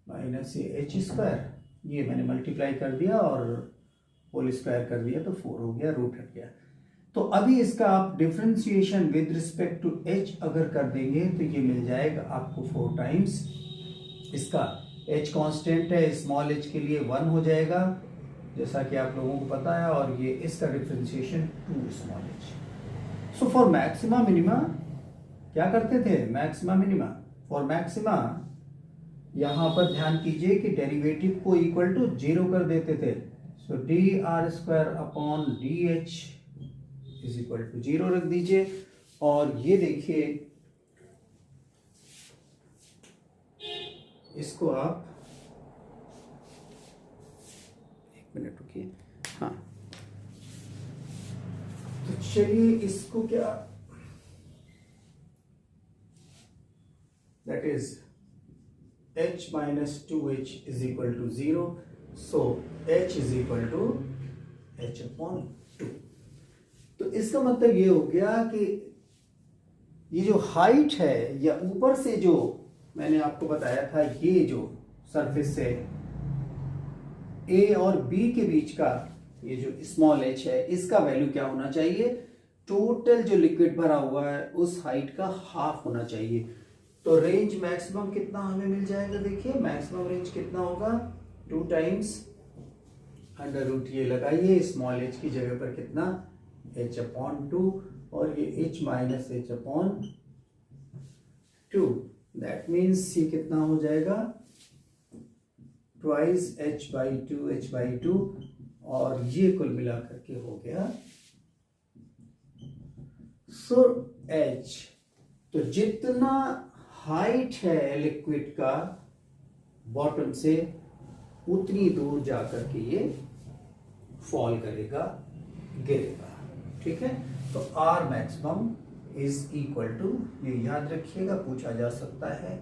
माइनस h², ये मैंने मल्टीप्लाई कर दिया और होल स्क्वायर कर दिया, तो 4 हो गया, रूट हट गया। तो अभी इसका आप differentiation with respect to h अगर कर देंगे तो ये मिल जाएगा आपको 4 टाइम्स, इसका h कांस्टेंट है, स्मॉल h के लिए 1 हो जाएगा जैसा कि आप लोगों को पता है, और ये इसका differentiation 2 small h। So for maxima minima क्या करते थे, मैक्सिमा मिनिमा, फॉर मैक्सिमा यहां पर ध्यान कीजिए कि डेरिवेटिव को इक्वल टू 0 कर देते थे। So D R square upon D H is equal to 0 रख दीजिए। और ये देखिए इसको आप एक मिनट रुकिए, हाँ तो चलिए इसको क्या, that is h minus 2h is equal to 0, so h is equal to h upon 2। तो इसका मतलब ये हो गया कि ये जो हाइट है या ऊपर से जो मैंने आपको बताया था, ये जो सरफेस से a और b के बीच का ये जो स्मॉल h है, इसका वैल्यू क्या होना चाहिए, टोटल जो लिक्विड भरा हुआ है उस हाइट का हाफ होना चाहिए। तो रेंज मैक्सिमम कितना हमें मिल जाएगा, देखिए मैक्सिमम रेंज कितना होगा, 2 टाइम्स अंडर रूट ये लगाइए, स्मॉल h की जगह पर कितना h अपॉन 2 और ये h minus h upon 2, that means ये कितना हो जाएगा ट्वाइस h बाई टू और ये कुल मिलाकर के हो गया सो h। तो जितना हाइट है लिक्विड का बॉटम से उतनी दूर जाकर के ये फॉल करेगा, गिरेगा, ठीक है। तो R maximum is equal to, ये याद रखिएगा, पूछा जा सकता है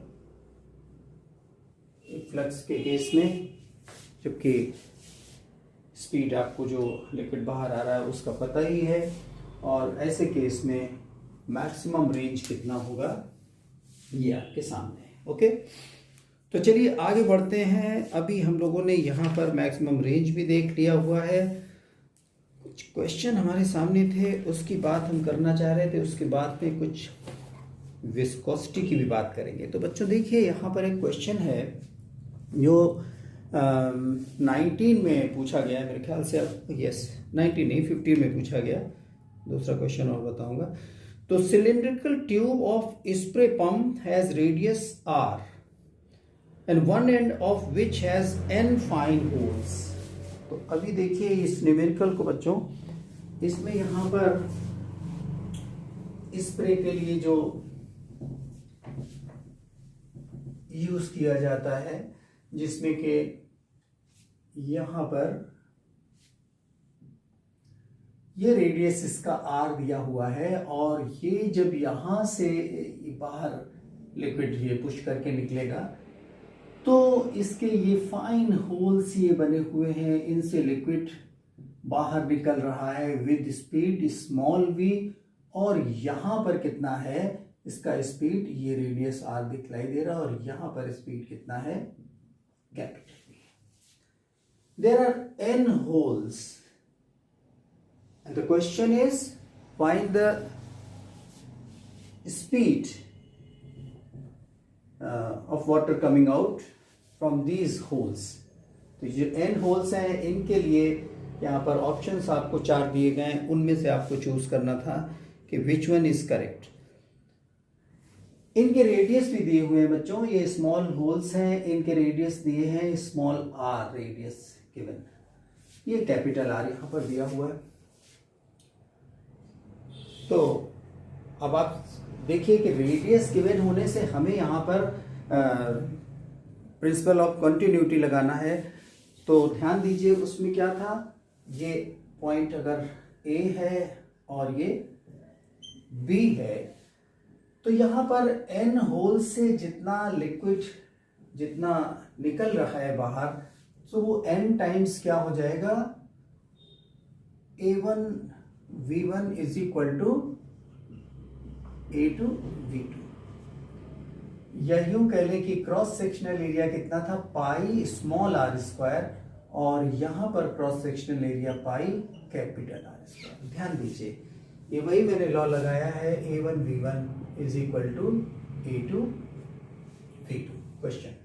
फ्लक्स के केस में, जबकि स्पीड आपको जो लिक्विड बाहर आ रहा है उसका पता ही है, और ऐसे केस में मैक्सिमम रेंज कितना होगा ये आपके सामने है। ओके, तो चलिए आगे बढ़ते हैं। अभी हम लोगों ने यहाँ पर मैक्सिमम रेंज भी देख लिया हुआ है, कुछ क्वेश्चन हमारे सामने थे उसकी बात हम करना चाह रहे थे, उसके बाद में कुछ विस्कोसिटी की भी बात करेंगे। तो बच्चों देखिए यहाँ पर एक क्वेश्चन है जो 19 में पूछा गया है मेरे ख्याल से, यस 19 नहीं 15 में पूछा गया, दूसरा क्वेश्चन और बताऊंगा। तो cylindrical tube of spray pump has radius r and one end of which has n fine holes। तो अभी देखिए इस न्यूमेरिकल को बच्चों, इसमें यहां पर स्प्रे के लिए जो यूज किया जाता है, जिसमें कि यहां पर ये रेडियस इसका r दिया हुआ है, और ये जब यहां से बाहर लिक्विड ये पुश करके निकलेगा तो इसके ये फाइन होल्स ये बने हुए हैं, इनसे लिक्विड बाहर निकल रहा है विद स्पीड स्मॉल v, और यहां पर कितना है इसका स्पीड, ये रेडियस r दिखलाई दे रहा है, और यहां पर स्पीड कितना है capital v। There are n holes and the question is find the speed of water coming out from these holes। तो जो n होल्स हैं इनके लिए यहाँ पर ऑप्शंस आपको 4 दिए गए हैं, उनमें से आपको चूज करना था कि विच वन इज करेक्ट। इनके रेडियस भी दिए हुए हैं बच्चों, ये स्मॉल होल्स हैं, इनके रेडियस दिए हैं स्मॉल r रेडियस गिवन, ये कैपिटल R यहाँ पर दिया हुआ है। तो अब आप देखिए कि रेडियस गिवन होने से हमें यहाँ पर प्रिंसिपल ऑफ कंटिन्यूटी लगाना है। तो ध्यान दीजिए उसमें क्या था, ये पॉइंट अगर A है और ये B है, तो यहाँ पर n होल से जितना लिक्विड जितना निकल रहा है बाहर, तो वो n टाइम्स क्या हो जाएगा, A1 V1 is equal to A2 V2, या यूं कह लें कि क्रॉस सेक्शनल एरिया कितना था पाई स्मॉल r स्क्वायर, और यहां पर cross sectional area pi capital R square. ध्यान दीजिए ये वही मैंने लॉ लगाया है, A1 V1 is equal to A2 V2 question.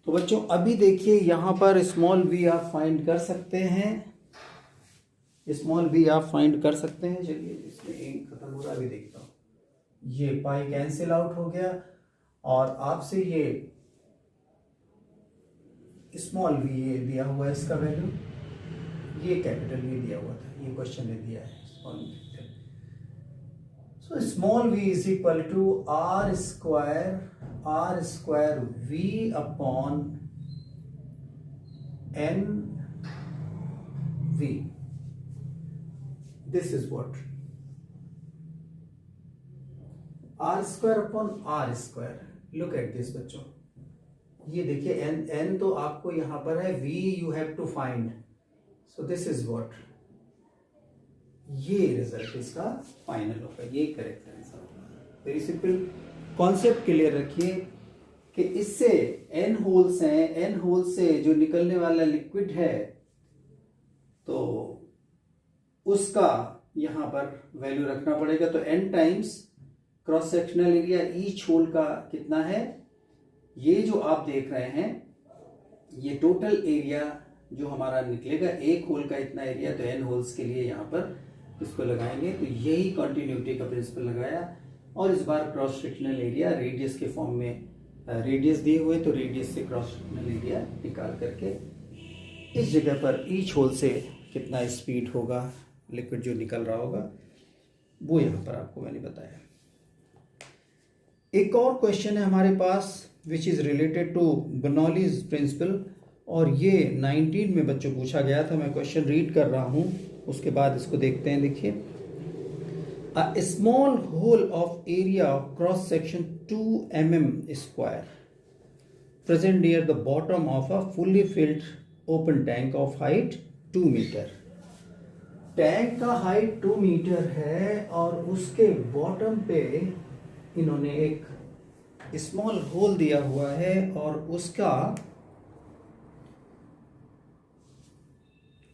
तो बच्चों अभी देखिए यहां पर स्मॉल v आप फाइंड कर सकते हैं, स्मॉल v आप फाइंड कर सकते हैं। चलिए इसमें इंक खत्म हो रहा है, अभी देखता हूँ। ये पाई कैंसिल आउट हो गया और आपसे ये स्मॉल v ये दिया हुआ है, इसका वैल्यू, ये कैपिटल v दिया हुआ था, ये क्वेश्चन ने दिया है small v। So small v is equal to r square v upon n v। This is what r square upon r square. Look at this बच्चों, ये देखिए n तो आपको यहां पर है, v you have to find, so this is what, ये result इसका फाइनल होगा, ये करेक्ट आंसर होगा। वेरी सिंपल कॉन्सेप्ट क्लियर रखिए कि इससे n होल्स हैं, n होल से जो निकलने वाला लिक्विड है तो उसका यहां पर वैल्यू रखना पड़ेगा। तो n times cross sectional area each hole का कितना है, ये जो आप देख रहे हैं ये टोटल एरिया जो हमारा निकलेगा, एक होल का इतना एरिया, तो n होल्स के लिए यहाँ पर इसको लगाएंगे। तो यही कंटिन्यूटी का प्रिंसिपल लगाया और इस बार क्रॉस सेक्शनल एरिया रेडियस के फॉर्म में, रेडियस दिए हुए तो रेडियस से क्रॉस सेक्शनल एरिया निकाल करके इस जगह पर ईच होल से कितना स्पीड होगा, लिक्विड जो निकल रहा होगा, वो यहाँ पर आपको मैंने बताया। एक और क्वेश्चन है हमारे पास which is related to Bernoulli's principle, और ये 19 में बच्चों पूछा गया था। मैं क्वेश्चन रीड कर रहा हूं, उसके बाद इसको देखते हैं। देखिए, a small hole of area of cross section 2 mm square present near the bottom of a fully filled open tank of height 2 metre. Tank का हाइट 2 मीटर है और उसके बॉटम पे इन्होंने एक स्मॉल होल दिया हुआ है और उसका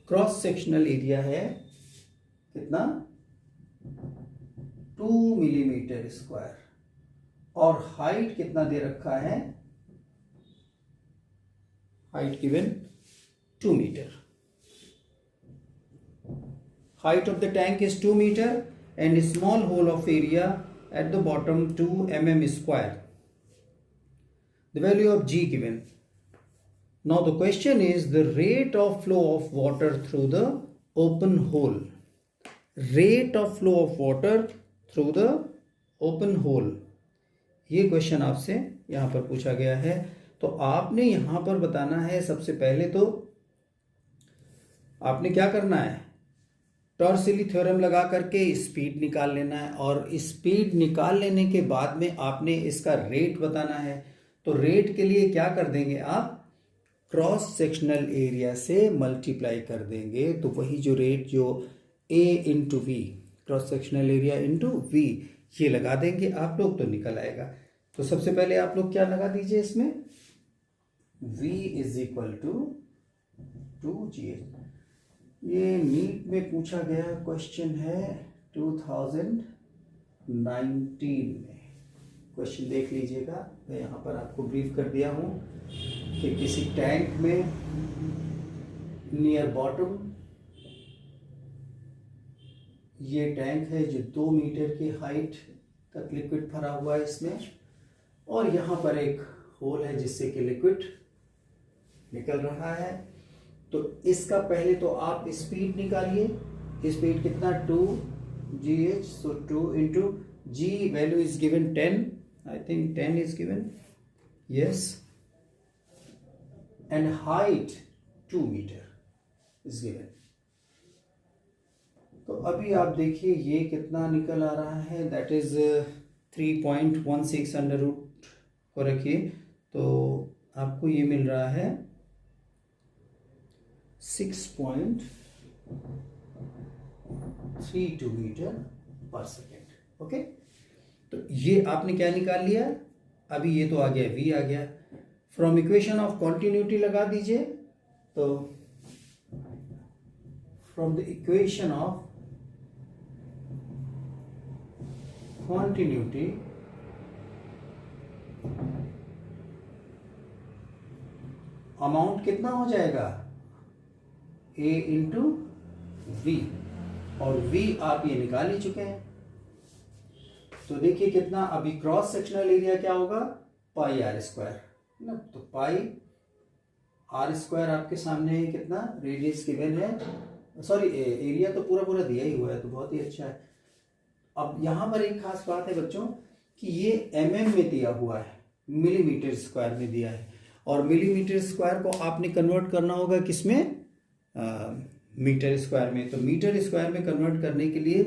क्रॉस सेक्शनल एरिया है कितना, 2 मिलीमीटर स्क्वायर, और हाइट कितना दे रखा है, height given 2 metre. Height of the tank is 2 metre and small hole of area at the bottom 2 mm square. The value of G given. Now the question is the rate of flow of water through the open hole. Rate of flow of water through the open hole. ये question आपसे यहाँ पर पूछा गया है। तो आपने यहाँ पर बताना है, सबसे पहले तो आपने क्या करना है, टॉर्सिली थ्योरम लगा करके स्पीड निकाल लेना है, और स्पीड निकाल लेने के बाद में आपने इसका रेट बताना है। तो रेट के लिए क्या कर देंगे आप, क्रॉस सेक्शनल एरिया से मल्टीप्लाई कर देंगे, तो वही जो रेट जो A into V, cross sectional area into V, ये लगा देंगे आप लोग तो निकल आएगा। तो सबसे पहले आप लोग क्या लगा दीजिए इसमें, V is equal to 2GH। ये नीट में पूछा गया क्वेश्चन है 2019 में। क्वेश्चन देख लीजिएगा, मैं यहाँ पर आपको ब्रीफ कर दिया हूँ कि किसी टैंक में नियर बॉटम, ये टैंक है जो 2 मीटर की हाइट तक लिक्विड भरा हुआ है इसमें, और यहाँ पर एक होल है जिससे कि लिक्विड निकल रहा है। तो इसका पहले तो आप स्पीड निकालिए, स्पीड कितना 2GH, so 2 into G value is given 10, I think 10 is given, yes, and height 2 metre is given. तो अभी आप देखिए ये कितना निकल आ रहा है, दैट इज 3.16 अंडर रूट को रखिए, तो आपको ये मिल रहा है 6.32 मीटर पर सेकेंड। ओके, तो ये आपने क्या निकाल लिया, अभी ये तो आ गया, V आ गया। फ्रॉम इक्वेशन ऑफ कॉन्टिन्यूटी लगा दीजिए, तो from the equation of continuity amount कितना हो जाएगा, A इंटू V। और v आप ये निकाल ही चुके हैं। तो देखिए कितना, अभी क्रॉस सेक्शनल एरिया क्या होगा, पाई आर स्क्वायर ना, तो पाई आर स्क्वायर आपके सामने है, कितना रेडियस गिवन है, सॉरी एरिया तो पूरा पूरा दिया ही हुआ है, तो बहुत ही अच्छा है। अब यहाँ पर एक खास बात है बच्चों कि ये mm में दिया हुआ है, मिलीमीटर स्क्वायर में दिया है, और मिलीमीटर स्क्वायर को आपने कन्वर्ट करना होगा किसमें, मीटर स्क्वायर में। तो मीटर स्क्वायर में कन्वर्ट करने के लिए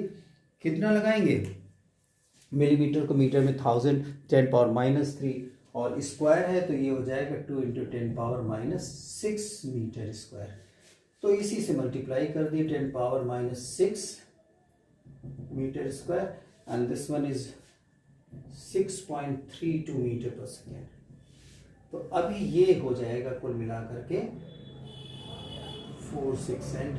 कितना लगाएंगे, मिलीमीटर को मीटर में 1000 10⁻³ और स्क्वायर है तो ये हो जाएगा 2 × 10⁻6 मीटर स्क्वायर। तो इसी से मल्टीप्लाई कर दिए 10⁻6 metre square, and this one is 6.32 metre per second. तो अभी ये हो जाएगा कुल मिला करके 4, 6 and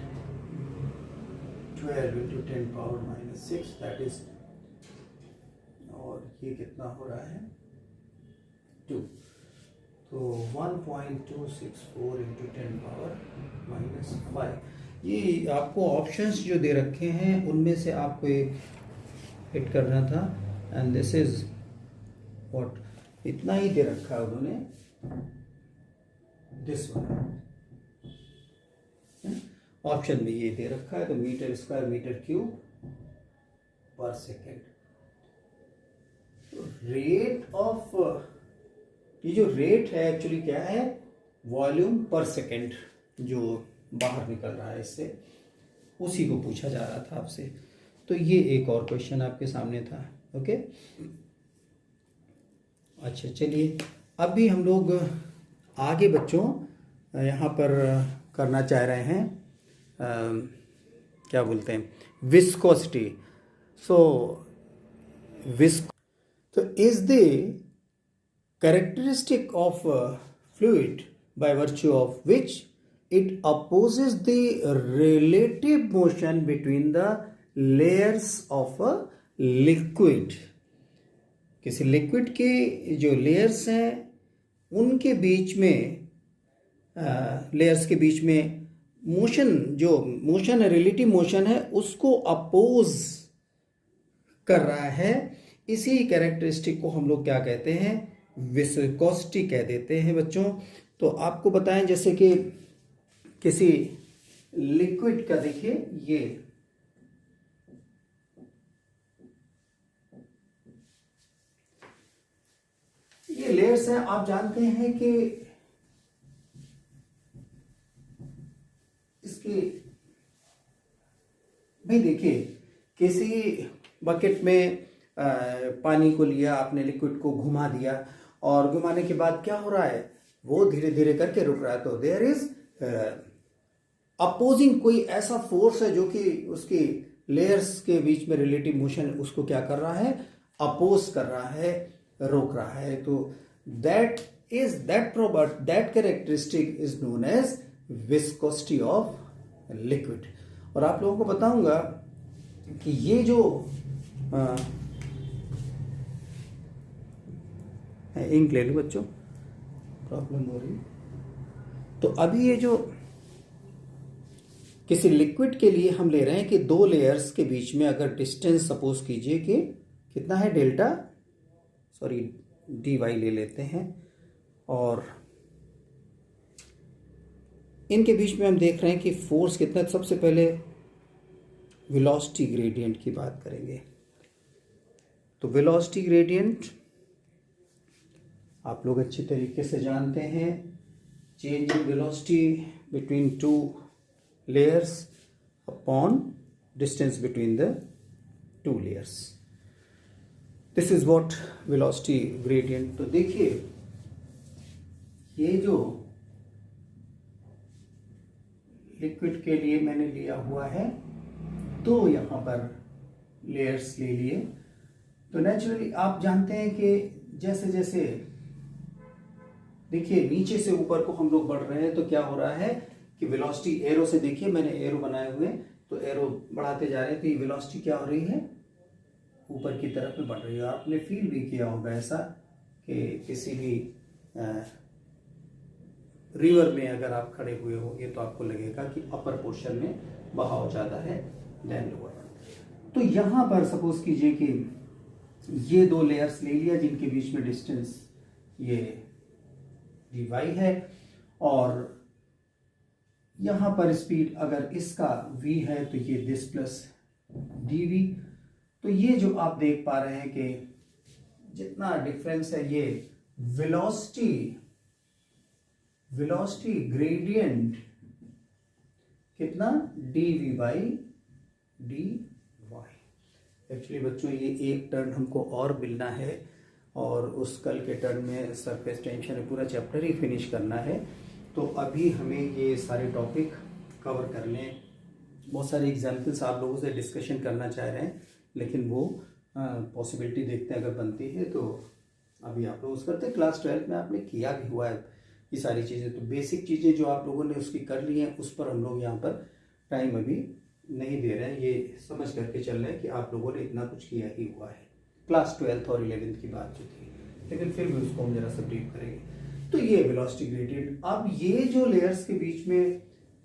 12 × 10⁻6 दैट इज, और ये कितना हो रहा है 2, तो 1.264 × 10⁻5। ये आपको ऑप्शंस जो दे रखे हैं उनमें से आपको एक हिट करना था, एंड दिस इज व्हाट, इतना ही दे रखा है उन्होंने, दिस वन ऑप्शन में ये दे रखा है, तो मीटर स्क्वायर मीटर क्यूब पर सेकेंड। रेट ऑफ, ये जो रेट है एक्चुअली क्या है, वॉल्यूम पर सेकेंड जो बाहर निकल रहा है इससे, उसी को पूछा जा रहा था आपसे। तो ये एक और क्वेश्चन आपके सामने था। ओके, अच्छा चलिए अभी हम लोग आगे बच्चों यहाँ पर करना चाह रहे हैं क्या बोलते हैं, विस्कोसिटी। सो तो is the characteristic of a fluid by virtue of which it opposes the relative motion between the layers of a liquid। किसी लिक्विड के जो लेयर्स हैं उनके बीच में, लेयर्स के बीच में मोशन, जो मोशन है रिलेटिव मोशन है, उसको अपोज कर रहा है। इसी कैरेक्टरिस्टिक को हम लोग क्या कहते हैं, विस्कोसिटी कह देते हैं बच्चों। तो आपको बताएं जैसे कि किसी लिक्विड का, देखिए ये लेयर्स हैं, आप जानते हैं कि इसकी भाई देखिए किसी बकेट में पानी को लिया आपने, लिक्विड को घुमा दिया, और घुमाने के बाद क्या हो रहा है, वो धीरे धीरे करके रुक रहा है। तो देयर इज अपोजिंग, कोई ऐसा फोर्स है जो कि उसकी लेयर्स के बीच में रिलेटिव मोशन उसको क्या कर रहा है, अपोज कर रहा है, रोक रहा है। तो that characteristic is known as viscosity of liquid. और आप लोगों को बताऊंगा कि ये जो इंक ले लो बच्चों, प्रॉब्लम हो रही। तो अभी ये जो किसी लिक्विड के लिए हम ले रहे हैं कि दो लेयर्स के बीच में अगर डिस्टेंस सपोज कीजिए कि कितना है, डेल्टा, सॉरी dy ले लेते हैं, और इनके बीच में हम देख रहे हैं कि फोर्स कितना। सबसे पहले वेलोसिटी ग्रेडियंट की बात करेंगे। तो वेलोसिटी ग्रेडियंट आप लोग अच्छी तरीके से जानते हैं, change in velocity between two layers upon distance between the two layers, this is what velocity gradient. तो देखिए ये जो लिक्विड के लिए मैंने लिया हुआ है, तो यहाँ पर लेयर्स ले लिए। तो नेचुरली आप जानते हैं कि जैसे जैसे देखिए नीचे से ऊपर को हम लोग बढ़ रहे हैं, तो क्या हो रहा है कि वेलोसिटी, एरो से देखिए मैंने एरो बनाए हुए, तो एरो बढ़ाते जा रहे हैं, तो ये वेलोसिटी क्या हो रही है, ऊपर की तरफ में बढ़ रही है। आपने फील भी किया होगा ऐसा कि किसी भी रिवर में अगर आप खड़े हुए होंगे तो आपको लगेगा कि अपर पोर्शन में बहाव ज़्यादा है, देन लोअर वन। तो यहां पर सपोज कीजिए कि ये दो लेयर्स ले लिया जिनके बीच में डिस्टेंस ये dy है, और यहां पर स्पीड अगर इसका v है तो ये दिस प्लस dv। तो ये जो आप देख पा रहे हैं कि जितना डिफरेंस है ये वेलोसिटी ग्रेडियंट कितना dv बाई dy। एक्चुअली बच्चों ये एक टर्न हमको और मिलना है और उस कल के टर्न में सरफेस टेंशन पूरा चैप्टर ही फिनिश करना है। तो अभी हमें ये सारे टॉपिक कवर कर लें। बहुत सारे एग्जाम्पल्स आप लोगों से डिस्कशन करना चाह रहे हैं, लेकिन वो पॉसिबिलिटी देखते हैं अगर बनती है तो अभी आप लोग उस करते हैं। क्लास 12 में आपने किया भी हुआ है ये सारी चीज़ें, तो बेसिक चीज़ें जो आप लोगों ने उसकी कर ली हैं उस पर हम लोग यहाँ पर टाइम अभी नहीं दे रहे हैं। ये समझ करके चल रहे हैं कि आप लोगों ने इतना कुछ किया ही हुआ है। क्लास 12 और 11th की बात जो थी, लेकिन फिर भी उसको हम जरा सा ब्रीफ करेंगे। तो ये वेलोसिटी ग्रेडियंट। अब ये जो लेयर्स के बीच में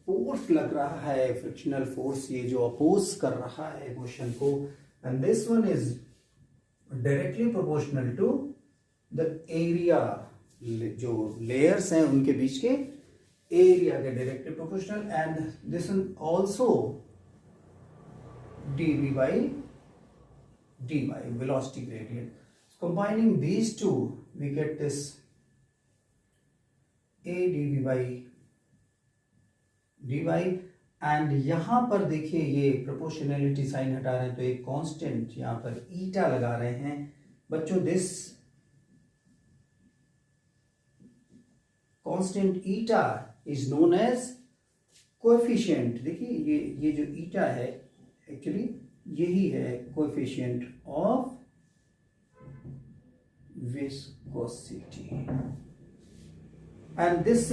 फोर्स लग रहा है, फ्रिक्शनल फोर्स, ये जो अपोज कर रहा है मोशन को, and this one is directly proportional to the area. जो लेयर्स हैं उनके बीच के एरिया के directly proportional, and this one also dv by dy, velocity gradient. Combining these two we get this a dv by dy, and यहां पर देखिए ये प्रोपोर्शनैलिटी साइन हटा रहे हैं तो एक कांस्टेंट यहां पर ईटा लगा रहे हैं बच्चों। This constant eta is known as coefficient. देखिए ये जो ईटा है एक्चुअली यही है coefficient of viscosity, and this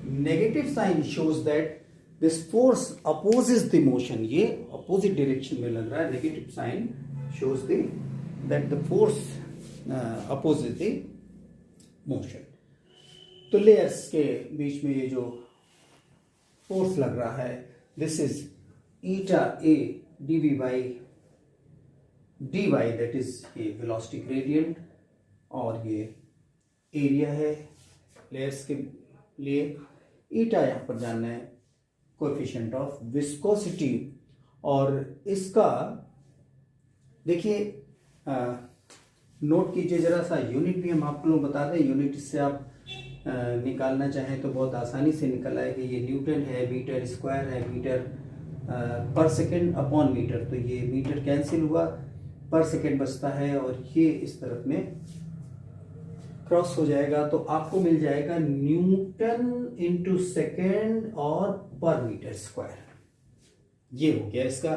negative sign shows that this force opposes the motion. ये अपोजिट डायरेक्शन में लग रहा है। Negative sign shows that the force opposes the motion. तो लेयर्स के बीच में ये जो फोर्स लग रहा है, this is eta a dv by dy, that is ये velocity gradient, और ये एरिया है लेयर्स के लिए। ईटा यहाँ पर जानना है कोएफिशिएंट ऑफ विस्कोसिटी, और इसका देखिए नोट कीजिए जरा सा। यूनिट भी हम आप लोग बता दें, यूनिट इससे आप निकालना चाहें तो बहुत आसानी से निकल आएगी। ये न्यूटन है, मीटर स्क्वायर है, metre per second upon metre, तो ये मीटर कैंसिल हुआ, पर सेकेंड बचता है, और ये इस तरफ में क्रॉस हो जाएगा तो आपको मिल जाएगा न्यूटन इंटू सेकेंड और पर मीटर स्क्वायर। ये हो गया, इसका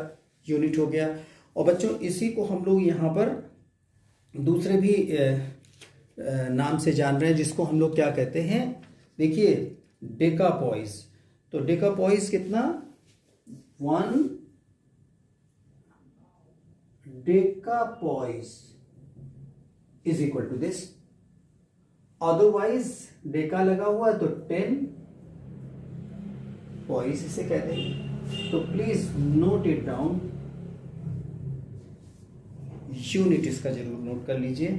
यूनिट हो गया। और बच्चों इसी को हम लोग यहाँ पर दूसरे भी नाम से जान रहे हैं, जिसको हम लोग क्या कहते हैं, देखिए डेकापॉइस। तो डेकापॉइस कितना, 1 decapoise is equal to this. Otherwise deca लगा हुआ है तो 10 पॉइस इसे कहते हैं। तो please note it down, unit इसका जरूर नोट कर लीजिए,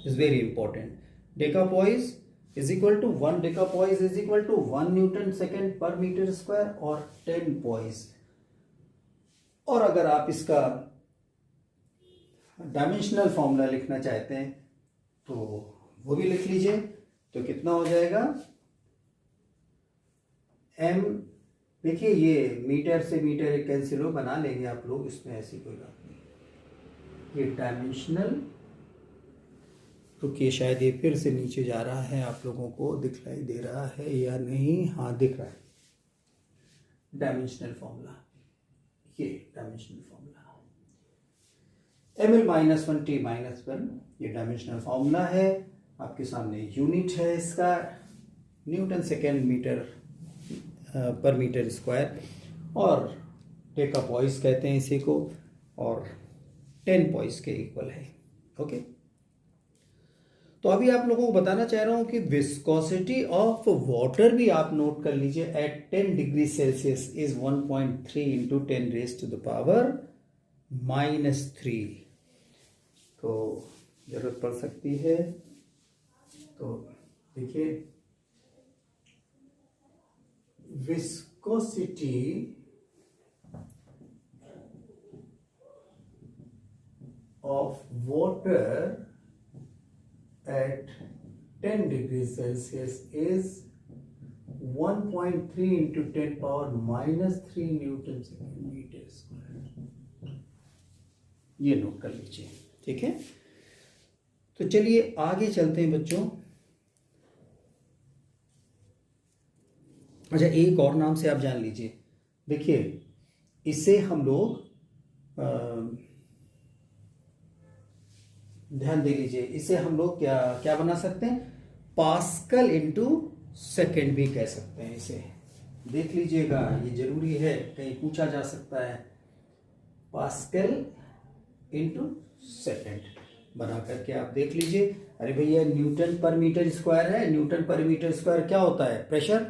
is very important. Decapoise is equal to 1 decapoise is equal to 1 newton second पर मीटर स्क्वायर और 10 पॉइस। और अगर आप इसका डायमेंशनल फॉर्मूला लिखना चाहते हैं तो वो भी लिख लीजिए। तो कितना हो जाएगा, m, देखिए ये मीटर से मीटर कैंसिल हो, बना लेंगे आप लोग, इसमें ऐसी कोई बात नहीं। ये डायमेंशनल, रुकिए शायद ये फिर से नीचे जा रहा है, आप लोगों को दिखलाई दे रहा है या नहीं, हाँ दिख रहा है। डायमेंशनल फॉर्मूला, ये डायमेंशनल फॉर्मूला ml-1t-1, ये डायमेंशनल फॉर्मूला है। आपके सामने यूनिट है इसका, न्यूटन सेकेंड मीटर पर मीटर स्क्वायर, और डेकापॉइस कहते हैं इसी को, और 10 पॉइस के इक्वल है। ओके, तो अभी आप लोगों को बताना चाह रहा हूं कि विस्कोसिटी ऑफ वाटर भी आप नोट कर लीजिए at 10 degree Celsius is 1.3 into 10 raise to the power -3। तो जरूरत पड़ सकती है। तो देखिए viscosity of water at 10 degrees Celsius is 1.3 into 10 power -3 newton second metre square. ये नोट कर लीजिए, ठीक है। तो चलिए आगे चलते हैं बच्चों। अच्छा, एक और नाम से आप जान लीजिए। देखिए इसे हम लोग ध्यान दे लीजिए, इसे हम लोग क्या क्या बना सकते हैं, पास्कल इंटू सेकेंड भी कह सकते हैं इसे। देख लीजिएगा, ये जरूरी है, कहीं पूछा जा सकता है। पास्कल इंटू सेकेंड बना करके आप देख लीजिए। अरे भैया न्यूटन पर मीटर स्क्वायर है, न्यूटन पर मीटर स्क्वायर क्या होता है, pressure.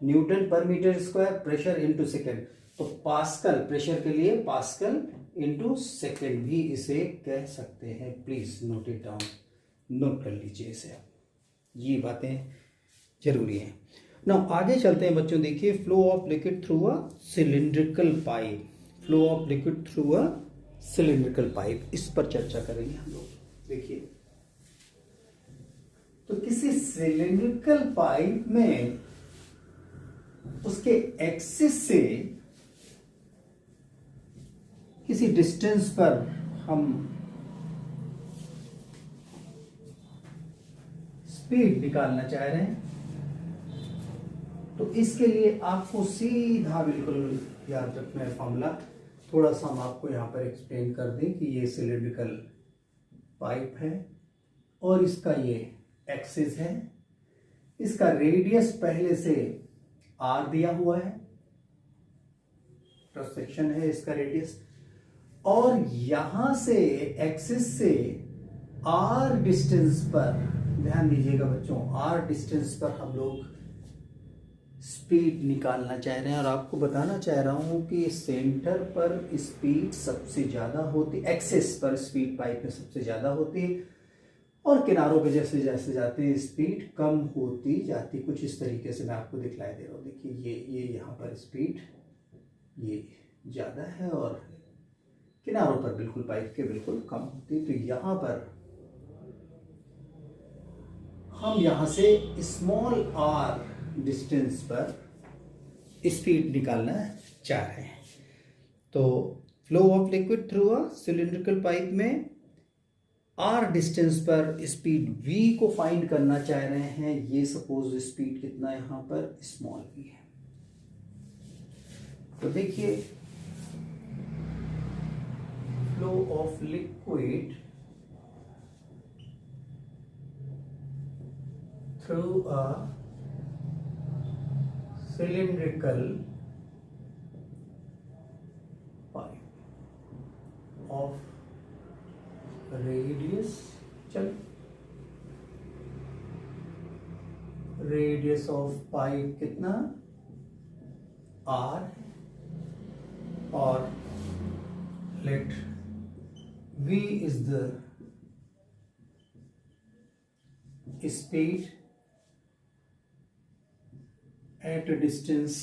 Newton per metre square pressure into second, तो पास्कल प्रेशर के लिए पास्कल इंटू सेकेंड भी इसे कह सकते हैं। Please note it down, note कर लीजिए इसे आप, ये बातें जरूरी हैं। नाउ आगे चलते हैं बच्चों। देखिए flow of liquid through a cylindrical pipe, flow of liquid through a cylindrical pipe, इस पर चर्चा करेंगे हम लोग। देखिए तो किसी सिलिंड्रिकल पाइप में उसके एक्सिस से किसी डिस्टेंस पर हम स्पीड निकालना चाह रहे हैं, तो इसके लिए आपको सीधा बिल्कुल याद रखना है फॉर्मूला। थोड़ा सा हम आपको यहां पर एक्सप्लेन कर दें कि ये सिलिंड्रिकल पाइप है और इसका ये एक्सिस है, इसका रेडियस पहले से आर दिया हुआ है, क्रॉस सेक्शन है इसका रेडियस, और यहां से एक्सिस से आर डिस्टेंस पर, ध्यान दीजिएगा बच्चों, आर डिस्टेंस पर हम लोग स्पीड निकालना चाह रहे हैं। और आपको बताना चाह रहा हूं कि सेंटर पर स्पीड सबसे ज्यादा होती, एक्सिस पर स्पीड पाइप में सबसे ज्यादा होती है, और किनारों पे जैसे जैसे जाते हैं स्पीड कम होती जाती। कुछ इस तरीके से मैं आपको दिखलाई दे रहा हूँ। देखिए ये यहाँ पर स्पीड ये ज़्यादा है और किनारों पर बिल्कुल पाइप के बिल्कुल कम होती है। तो यहाँ पर हम यहाँ से स्मॉल आर डिस्टेंस पर स्पीड निकालना चाह रहे हैं। तो flow of liquid through a cylindrical pipe में आर डिस्टेंस पर स्पीड v को फाइंड करना चाह रहे हैं। ये सपोज स्पीड कितना यहां पर स्मॉल v है। तो देखिए flow of liquid through a cylindrical pipe of radius, चल रेडियस ऑफ पाइप कितना r, और let v is the speed at a distance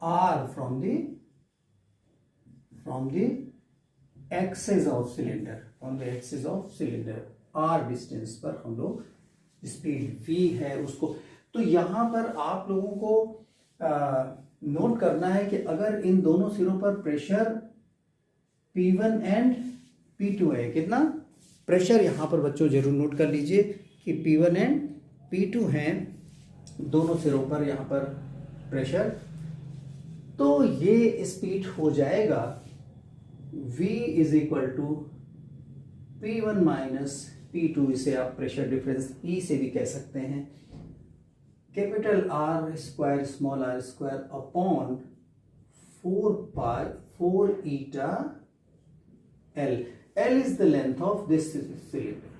r from the axis of cylinder, from the axis of cylinder r distance पर हम लोग speed v है उसको। तो यहां पर आप लोगों को नोट करना है कि अगर इन दोनों सिरों पर प्रेशर P1 एंड P2 है, कितना प्रेशर यहां पर बच्चों जरूर नोट कर लीजिए कि P1 एंड P2 हैं दोनों सिरों पर यहां पर प्रेशर। तो ये स्पीड हो जाएगा v is equal to P1 minus P2, इसे आप प्रेशर डिफरेंस E से भी कह सकते हैं, capital R square small r square upon 4 eta L. L is the length of this cylinder.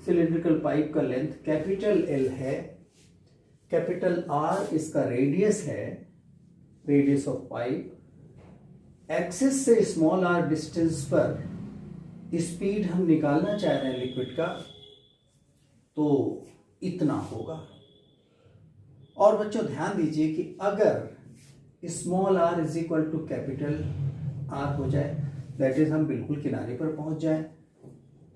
Cylindrical pipe का लेंथ कैपिटल L है, capital R इसका रेडियस है, रेडियस ऑफ पाइप। एक्सिस से स्मॉल r डिस्टेंस पर speed हम निकालना चाह रहे हैं लिक्विड का, तो इतना होगा। और बच्चों ध्यान दीजिए कि अगर small r is equal to capital R हो जाए, दैट इज हम बिल्कुल किनारे पर पहुंच जाए,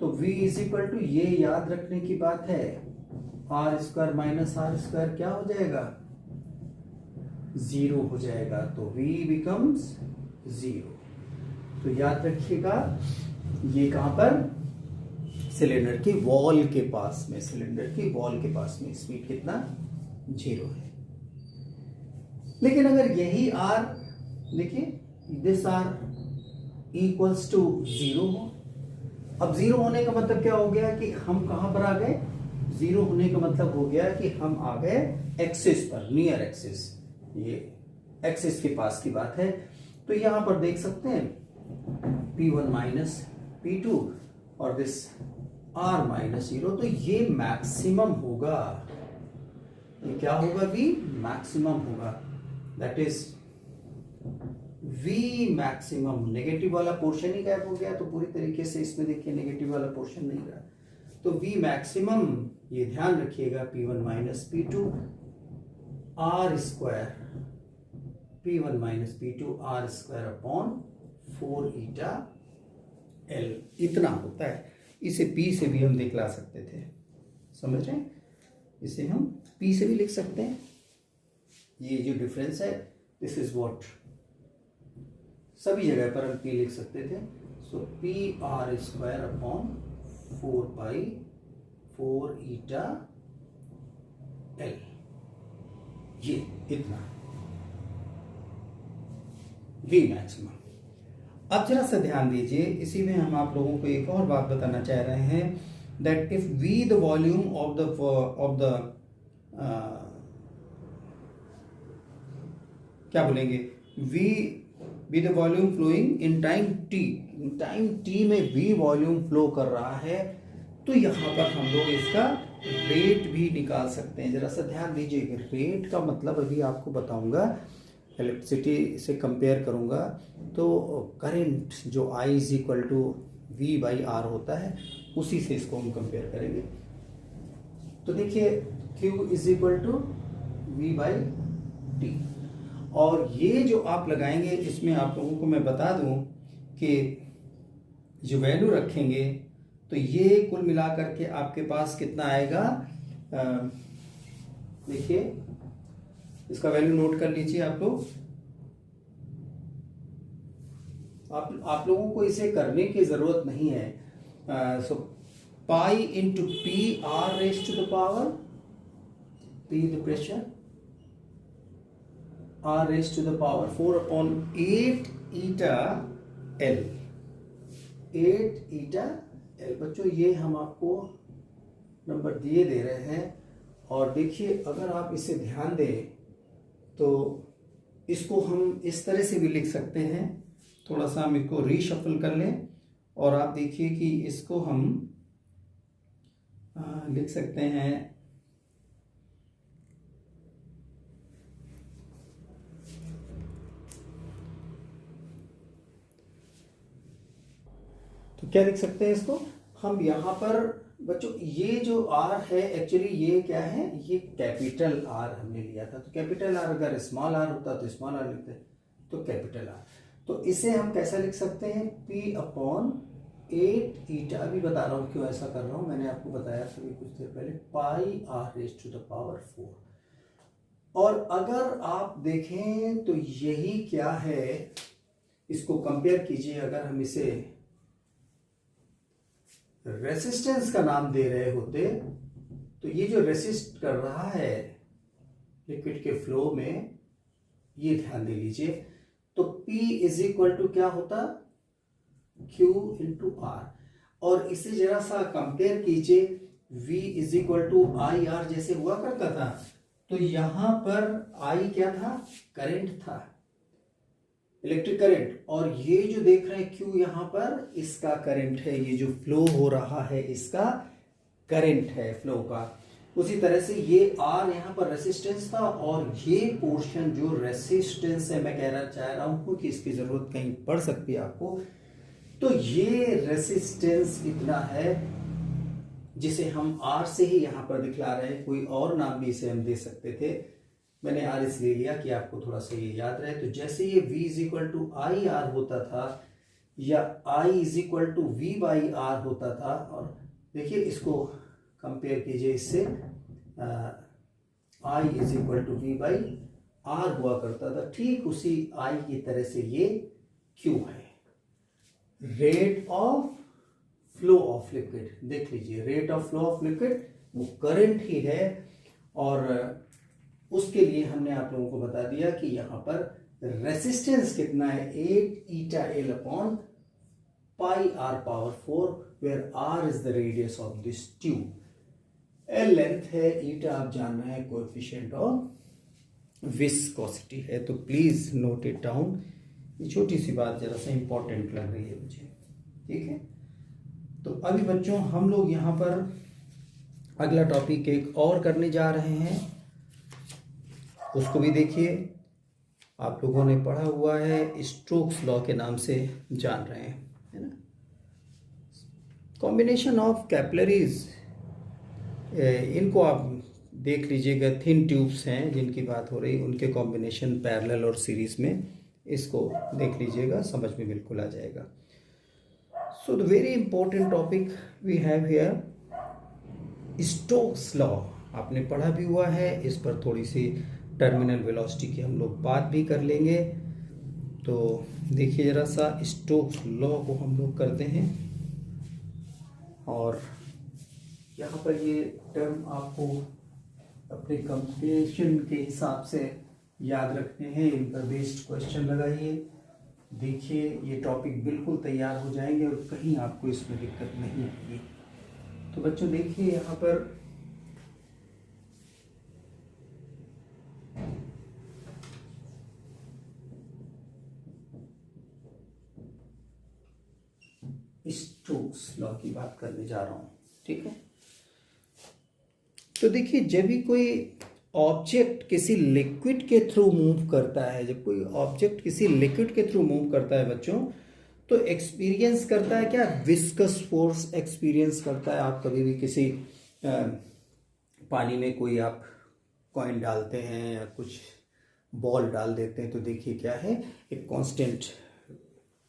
तो v इज इक्वल टू, ये याद रखने की बात है, R square minus R square क्या हो जाएगा, 0 हो जाएगा। तो v बिकम्स 0। तो याद रखिएगा ये कहां पर, सिलेंडर की वॉल के पास में, सिलेंडर की वॉल के पास में स्पीड कितना, 0 है। लेकिन अगर यही r देखिए, दिस r इक्वल्स टू 0 हो, अब 0 होने का मतलब क्या हो गया कि हम कहां पर आ गए, 0 होने का मतलब हो गया कि हम आ गए एक्सिस पर, नियर एक्सिस, ये एक्सिस के पास की बात है। तो यहां पर देख सकते हैं P1 माइनस P2 और दिस R माइनस 0, तो ये मैक्सिमम होगा, ये क्या होगा, V मैक्सिमम होगा, that is V maximum. Negative वाला पोर्शन ही गायब हो गया, तो पूरी तरीके से इसमें देखिए नेगेटिव वाला पोर्शन नहीं रहा, तो V मैक्सिमम, ये ध्यान रखिएगा, P1 minus P2 R square, P1 minus P2 R square upon 4 ईटा L, इतना होता है। इसे P से भी हम दिखला सकते थे, समझ रहे हैं, इसे हम P से भी लिख सकते हैं। ये जो डिफरेंस है, दिस इज व्हाट, सभी जगह पर हम P लिख सकते थे। सो P R स्क्वायर अपॉन 4 पाई 4 ईटा L, ये इतना V मैक्सिमम। अब जरा सा ध्यान दीजिए, इसी में हम आप लोगों को एक और बात बताना चाह रहे हैं, that if V the volume of the क्या बोलेंगे, V be the volume flowing in time t, in time t में V वॉल्यूम फ्लो कर रहा है, तो यहां पर हम लोग इसका रेट भी निकाल सकते हैं। जरा सा ध्यान दीजिए, रेट का मतलब अभी आपको बताऊंगा, इलेक्ट्रिसिटी से कंपेयर करूंगा, तो करंट जो I is equal to V by R होता है, उसी से इसको हम कंपेयर करेंगे। तो देखिए Q is equal to V by T, और ये जो आप लगाएंगे, इसमें आप लोगों को मैं बता दूं कि जो वैल्यू रखेंगे, तो ये कुल मिलाकर के आपके पास कितना आएगा, देखिए इसका वैल्यू नोट कर लीजिए आप लोग। आप लोगों को इसे करने की जरूरत नहीं है। So pi into P R raise to the power, P the pressure, R raised to the power 4 upon 8 eta L, 8 eta L। बच्चों ये हम आपको नंबर दिए दे रहे हैं, और देखिए अगर आप इसे ध्यान दें तो इसको हम इस तरह से भी लिख सकते हैं, थोड़ा सा हम इसको रीशफल कर लें, और आप देखिए कि इसको हम लिख सकते हैं, तो क्या लिख सकते हैं इसको हम यहाँ पर बच्चों, ये जो R है एक्चुअली ये क्या है, ये कैपिटल R हमने लिया था, तो कैपिटल R अगर स्मॉल r होता तो स्मॉल r लिखते, तो कैपिटल R। तो इसे हम कैसा लिख सकते हैं, P अपॉन 8 ईटा, अभी बता रहा हूँ क्यों ऐसा कर रहा हूँ, मैंने आपको बताया था कुछ देर पहले, pi R raise to the power 4। और अगर आप देखें तो यही क्या है, इसको कंपेयर कीजिए, अगर हम इसे रेसिस्टेंस का नाम दे रहे होते, तो ये जो रेसिस्ट कर रहा है लिक्विड के फ्लो में, ये ध्यान दे लीजिए, तो P इज इक्वल टू क्या होता, Q इंटू R, और इसे जरा सा कंपेयर कीजिए, V is equal to I R जैसे हुआ करता था, तो यहां पर I क्या था, करंट था, इलेक्ट्रिक करंट, और ये जो देख रहे हैं Q यहाँ पर, इसका करंट है, ये जो फ्लो हो रहा है इसका करंट है फ्लो का। उसी तरह से ये R यहाँ पर रेसिस्टेंस था, और ये पोर्शन जो रेसिस्टेंस है, मैं कहना चाह रहा हूं कि इसकी जरूरत कहीं पड़ सकती है आपको, तो ये रेसिस्टेंस इतना है जिसे हम R से ही यहाँ पर दिखला रहे हैं, कोई और नाम भी इसे हम दे सकते थे, मैंने R इसलिए लिया कि आपको थोड़ा सा ये याद रहे। तो जैसे ये V is equal to I R होता था, या I is equal to V by R होता था, और देखिए इसको कंपेयर कीजिए इससे, I is equal to V by R हुआ करता था, ठीक उसी I की तरह से ये Q है, rate of flow of liquid. देख लीजिए, rate of flow of liquid वो करंट ही है, और उसके लिए हमने आप लोगों को बता दिया कि यहां पर रेसिस्टेंस कितना है, 8 eta L upon pi R power 4, where R is the radius of this tube, L length है, ईटा आप जान रहे हैं कोएफिशिएंट ऑफ विस्कोसिटी है। तो प्लीज नोट इट डाउन, ये छोटी सी बात जरा सा इंपॉर्टेंट लग रही है मुझे, ठीक है। तो अभी बच्चों हम लोग यहाँ पर अगला टॉपिक एक और करने जा रहे हैं, उसको भी देखिए। आप लोगों ने पढ़ा हुआ है, स्टोक्स लॉ के नाम से जान रहे हैं, है ना। कॉम्बिनेशन ऑफ कैपिलरीज, इनको आप देख लीजिएगा, थिन ट्यूब्स हैं जिनकी बात हो रही, उनके कॉम्बिनेशन पैरेलल और सीरीज में, इसको देख लीजिएगा, समझ में बिल्कुल आ जाएगा। So the very important topic we have here, Stokes law, आपने पढ़ा भी हुआ है, इस पर थोड़ी सी टर्मिनल वेलोसिटी की हम लोग बात भी कर लेंगे। तो देखिए जरा सा, स्टोक्स लॉ को हम लोग करते हैं, और यहाँ पर ये टर्म आपको अपने कंप्यूटेशन के हिसाब से याद रखने हैं, इन पर बेस्ड क्वेश्चन लगाइए। देखिए ये टॉपिक बिल्कुल तैयार हो जाएंगे और कहीं आपको इसमें दिक्कत नहीं आएगी। तो बच्चों देखिए यहाँ पर स्टोक्स लॉ की बात करने जा रहा हूं, ठीक है। तो देखिए, जब भी कोई ऑब्जेक्ट किसी लिक्विड के थ्रू मूव करता है, जब कोई ऑब्जेक्ट किसी लिक्विड के थ्रू मूव करता है बच्चों, तो एक्सपीरियंस करता है क्या, विस्कस फोर्स एक्सपीरियंस करता है। आप कभी भी किसी पानी में कोई आप कॉइन डालते हैं या कुछ बॉल डाल देते हैं, तो देखिए क्या है, एक कांस्टेंट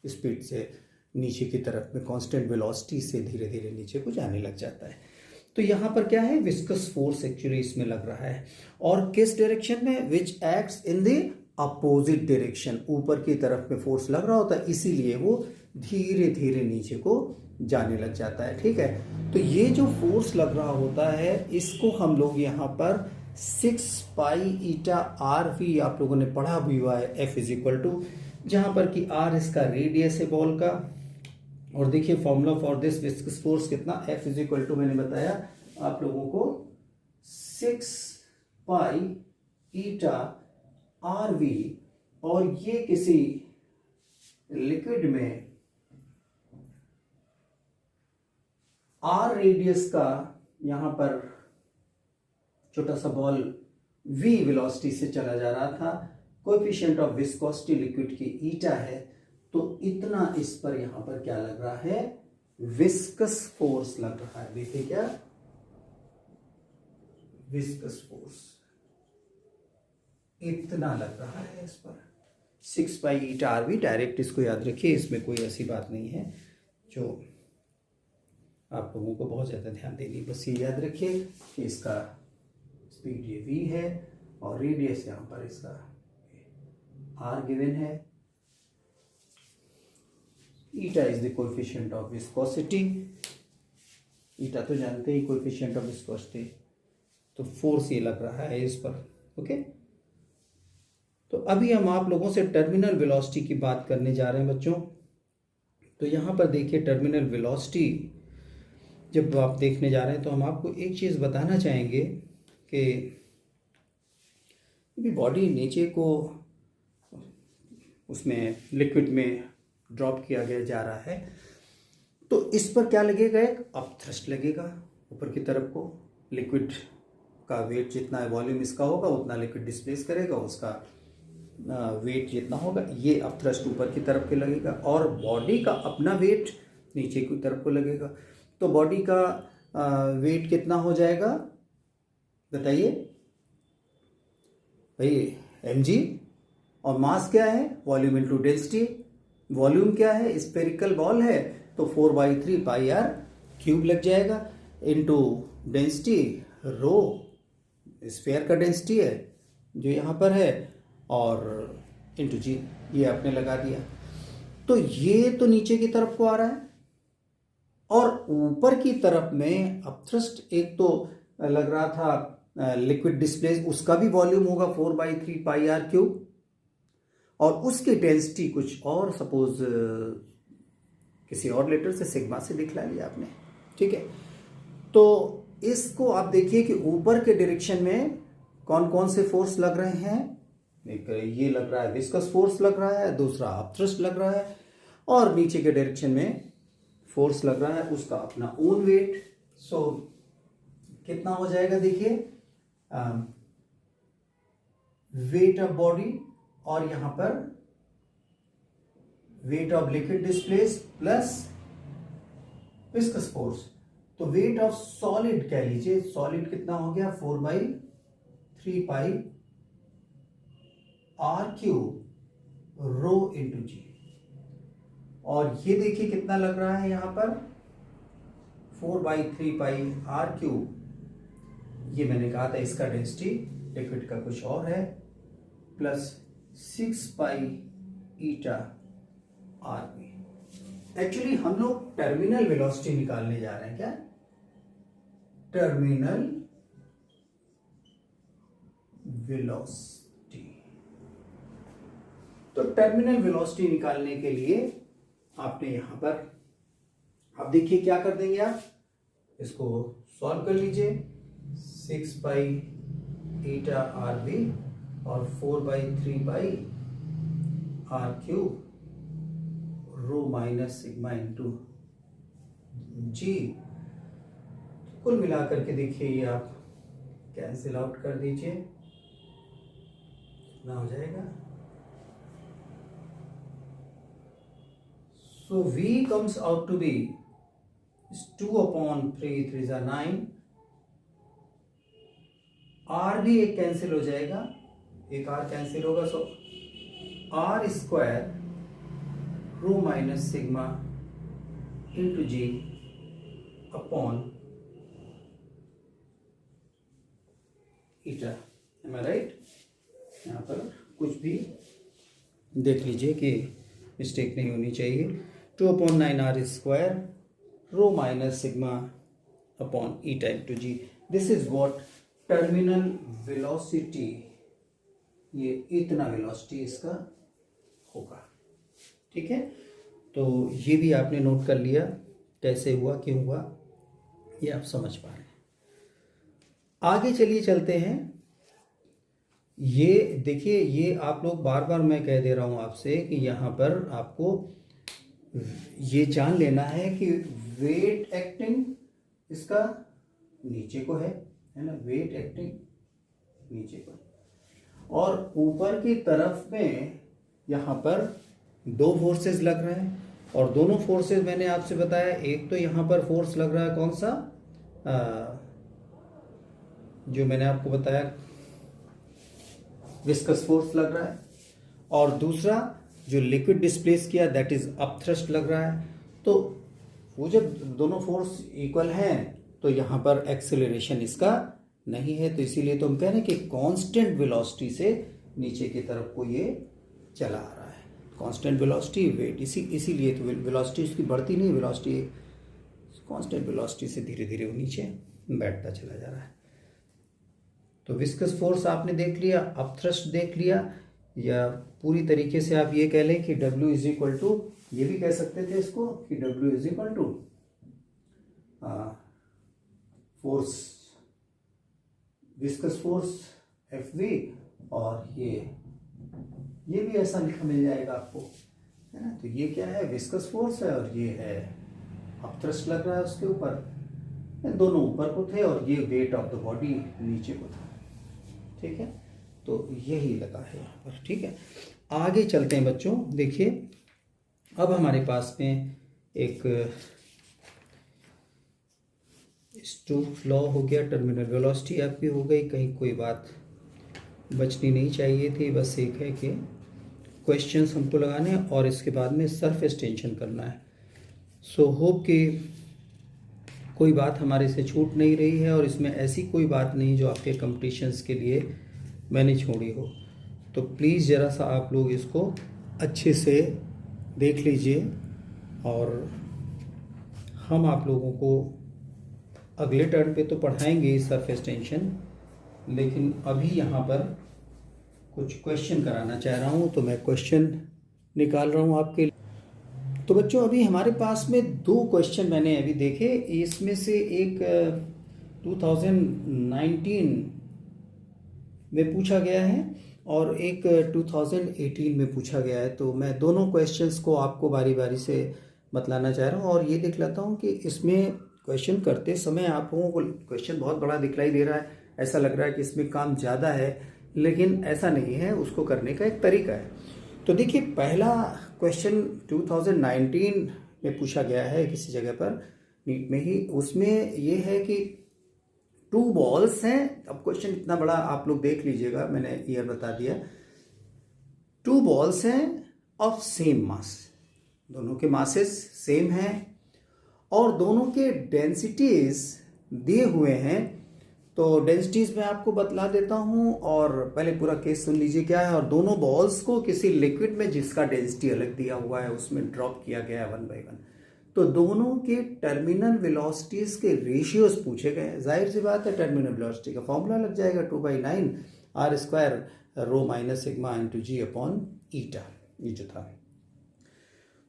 स्पीड से नीचे की तरफ में, कांस्टेंट वेलोसिटी से धीरे धीरे नीचे को जाने लग जाता है। तो यहाँ पर क्या है, विस्कस फोर्स एक्चुअली इसमें लग रहा है, और किस डायरेक्शन में, which acts in the opposite direction, ऊपर की तरफ में फोर्स लग रहा होता है, इसीलिए वो धीरे धीरे नीचे को जाने लग जाता है, ठीक है। तो ये जो फोर्स लग रहा होता है, इसको हम लोग यहाँ पर 6 पाई ईटा आर वी, आप लोगों ने पढ़ा भी हुआ है, एफ इज इक्वल टू, जहां पर कि आर इसका रेडियस है बॉल का, और देखिए formula for this viscous force कितना, एफ इज इक्वल टू, मैंने बताया आप लोगों को 6 पाई ईटा आर वी, और ये किसी लिक्विड में आर रेडियस का यहां पर छोटा सा बॉल वी वेलोसिटी से चला जा रहा था, कोएफिशिएंट ऑफ विस्कोसिटी लिक्विड की ईटा है, तो इतना इस पर यहां पर क्या लग रहा है, विस्कस फोर्स लग रहा है। देखिए क्या, विस्कस फोर्स इतना लग रहा है इस पर, 6 पाई ईटा आर वी, डायरेक्ट इसको याद रखिए, इसमें कोई ऐसी बात नहीं है जो आप लोगों को बहुत ज़्यादा ध्यान देनी, बस ये याद रखिए कि इसका स्पीड ये v है, और रेडियस यहाँ पर इसका r गिवन है, eta is the coefficient of viscosity, eta तो जानते ही कोएफिशिएंट ऑफ विस्कोसिटी, तो फोर्स ये लग रहा है इस पर, ओके। तो अभी हम आप लोगों से टर्मिनल वेलोसिटी की बात करने जा रहे हैं बच्चों। तो यहाँ पर देखिए, टर्मिनल वेलोसिटी जब आप देखने जा रहे हैं, तो हम आपको एक चीज़ बताना चाहेंगे कि बॉडी नीचे को उसमें लिक्विड में ड्रॉप किया गया जा रहा है, तो इस पर क्या लगेगा, एक अपथ्रस्ट लगेगा ऊपर की तरफ को। लिक्विड का वेट जितना है, वॉल्यूम इसका होगा उतना लिक्विड डिस्प्लेस करेगा, उसका वेट जितना होगा ये अपथ्रस्ट ऊपर की तरफ के लगेगा, और बॉडी का अपना वेट नीचे की तरफ को लगेगा। तो बॉडी का वेट कितना हो जाएगा बताइए भाई, mg, और मास क्या है, वॉल्यूम इनटू डेंसिटी। वॉल्यूम क्या है, स्फेरिकल बॉल है तो 4/3 पाई आर क्यूब लग जाएगा, इनटू डेंसिटी रो, स्फेयर का डेंसिटी है जो यहाँ पर है, और इनटू जी, ये आपने लगा दिया। तो ये तो नीचे की तरफ को आ रहा है, और ऊपर की तरफ में अपथ्रस्ट एक तो लग रहा था लिक्विड डिस्प्लेस, उसका भी वॉल्यूम होगा 4/3 पाई आर क्यूब, और उसकी डेंसिटी कुछ और, सपोज किसी और लेटर से सिग्मा से दिखला लिया आपने, ठीक है। तो इसको आप देखिए कि ऊपर के डायरेक्शन में कौन कौन से फोर्स लग रहे हैं। एक ये लग रहा है विस्कस फोर्स लग रहा है, दूसरा अपथ्रस्ट लग रहा है, और नीचे के डायरेक्शन में फोर्स लग रहा है उसका अपना ओन वेट। सो कितना हो जाएगा देखिए, वेट ऑफ बॉडी और यहां पर wait of liquid displace plus viscous force. तो वेट ऑफ सॉलिड कह लीजिए, सॉलिड कितना हो गया 4/3 pi R cube rho into जी, और ये देखिए कितना लग रहा है यहां पर 4/3 पाई आर क्यूब। ये मैंने कहा था इसका डेंसिटी, लिक्विड का कुछ और है, प्लस 6 पाई ईटा आर बी। एक्चुअली हम लोग टर्मिनल वेलोसिटी निकालने जा रहे हैं, क्या टर्मिनल वेलोसिटी। तो टर्मिनल वेलोसिटी निकालने के लिए आपने यहां पर, आप देखिए क्या कर देंगे, आप इसको सॉल्व कर लीजिए। 6 पाई ईटा आर बी और 4/3 pi R cube rho minus sigma into G. कुल मिलाकर के देखिए ये आप कैंसिल आउट कर दीजिए, कितना हो जाएगा। सो V comes out to be 2/3, 3 = 9, R भी एक कैंसिल हो जाएगा, एक R कैंसिल होगा, सो R square rho minus sigma into जी अपॉन ईटा। एम आई राइट? यहाँ पर कुछ भी देख लीजिए कि मिस्टेक नहीं होनी चाहिए। 2/9 R square rho minus sigma upon eta into g, this is what terminal velocity, ये इतना वेलोसिटी इसका होगा, ठीक है। तो ये भी आपने नोट कर लिया, कैसे हुआ क्यों हुआ ये आप समझ पा रहे हैं। आगे चलिए चलते हैं। ये देखिए, ये आप लोग बार बार मैं कह दे रहा हूं आपसे कि यहाँ पर आपको ये जान लेना है कि वेट एक्टिंग इसका नीचे को है ना, वेट एक्टिंग नीचे को, और ऊपर की तरफ में यहाँ पर दो फोर्सेस लग रहे हैं, और दोनों फोर्सेस मैंने आपसे बताया, एक तो यहाँ पर फोर्स लग रहा है कौन सा, जो मैंने आपको बताया विस्कस फोर्स लग रहा है, और दूसरा जो लिक्विड डिस्प्लेस किया दैट इज अपथ्रस्ट लग रहा है। तो वो जब दोनों फोर्स इक्वल हैं तो यहाँ पर एक्सेलरेशन इसका नहीं है, तो इसीलिए तो हम कह रहे हैं कि कांस्टेंट वेलोसिटी से नीचे की तरफ को ये चला आ रहा है। कांस्टेंट वेलोसिटी वेट, इसीलिए तो वेलोसिटी इसकी बढ़ती नहीं, वेलोसिटी कांस्टेंट वेलोसिटी से धीरे धीरे वो नीचे बैठता चला जा रहा है। तो विस्कस फोर्स आपने देख लिया, अपथ्रस्ट देख लिया, या पूरी तरीके से आप ये कह लें कि W इज इक्वल टू, ये भी कह सकते थे इसको कि W is equal to force, viscous force FV, और ये ये भी ऐसा लिखा मिल जाएगा आपको, है ना। तो ये क्या है, विस्कस फोर्स है, और ये है अपथ्रस्ट लग रहा है उसके ऊपर, दोनों ऊपर को थे, और ये वेट ऑफ द बॉडी नीचे को था, ठीक है। तो यही लगा है यहाँ पर, ठीक है। आगे चलते हैं बच्चों। देखिए अब हमारे पास में एक स्टोक्स लॉ हो गया, टर्मिनल वेलोसिटी आपकी हो गई, कहीं कोई बात बचनी नहीं चाहिए थी। बस एक है कि क्वेश्चंस हमको लगाने हैं और इसके बाद में सरफेस टेंशन करना है। सो होप कि कोई बात हमारे से छूट नहीं रही है, और इसमें ऐसी कोई बात नहीं जो आपके कंपटीशंस के लिए मैंने छोड़ी हो। तो प्लीज़ ज़रा सा आप लोग इसको अच्छे से देख लीजिए, और हम आप लोगों को अगले टर्न पे तो पढ़ाएंगे सरफेस टेंशन, लेकिन अभी यहाँ पर कुछ क्वेश्चन कराना चाह रहा हूँ, तो मैं क्वेश्चन निकाल रहा हूँ आपके लिए। तो बच्चों अभी हमारे पास में 2 क्वेश्चन मैंने अभी देखे, इसमें से एक 2019 में पूछा गया है और एक 2018 में पूछा गया है। तो मैं दोनों क्वेश्चंस को आपको बारी बारी से बतलाना चाह रहा हूँ, और ये देख लेता हूँ कि इसमें क्वेश्चन करते समय आप लोगों को क्वेश्चन बहुत बड़ा दिखलाई दे रहा है, ऐसा लग रहा है कि इसमें काम ज़्यादा है, लेकिन ऐसा नहीं है, उसको करने का एक तरीका है। तो देखिए पहला क्वेश्चन 2019 में पूछा गया है किसी जगह पर नीट में ही, उसमें ये है कि 2 बॉल्स हैं। अब क्वेश्चन इतना बड़ा आप लोग देख लीजिएगा, मैंने ईयर बता दिया। 2 बॉल्स हैं ऑफ सेम मास, दोनों के मासेस सेम हैं, और दोनों के डेंसिटीज दिए हुए हैं। तो डेंसिटीज मैं आपको बतला देता हूं, और पहले पूरा केस सुन लीजिए क्या है। और दोनों बॉल्स को किसी लिक्विड में जिसका डेंसिटी अलग दिया हुआ है उसमें ड्रॉप किया गया है 1 by 1। तो दोनों के टर्मिनल वेलोसिटीज के रेशियोज पूछे गए। जाहिर सी बात है टर्मिनल वेलोसिटी का फॉर्मूला लग जाएगा 2/9 r² rho minus sigma into g upon eta, ये जो था।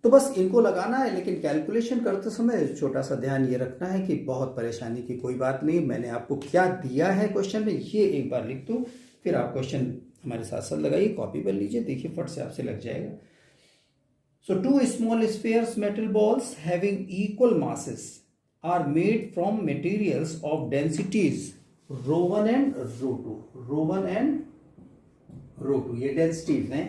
तो बस इनको लगाना है, लेकिन कैलकुलेशन करते समय छोटा सा ध्यान ये रखना है कि बहुत परेशानी की कोई बात नहीं। मैंने आपको क्या दिया है क्वेश्चन में ये एक बार लिख दूं, फिर आप क्वेश्चन हमारे साथ साथ लगाइए, कॉपी कर लीजिए, देखिए फट से आपसे लग जाएगा। So 2 small spheres metal balls having equal masses are made from materials of densities ρ1 and ρ2. ρ1 and ρ2 ये densities हैं,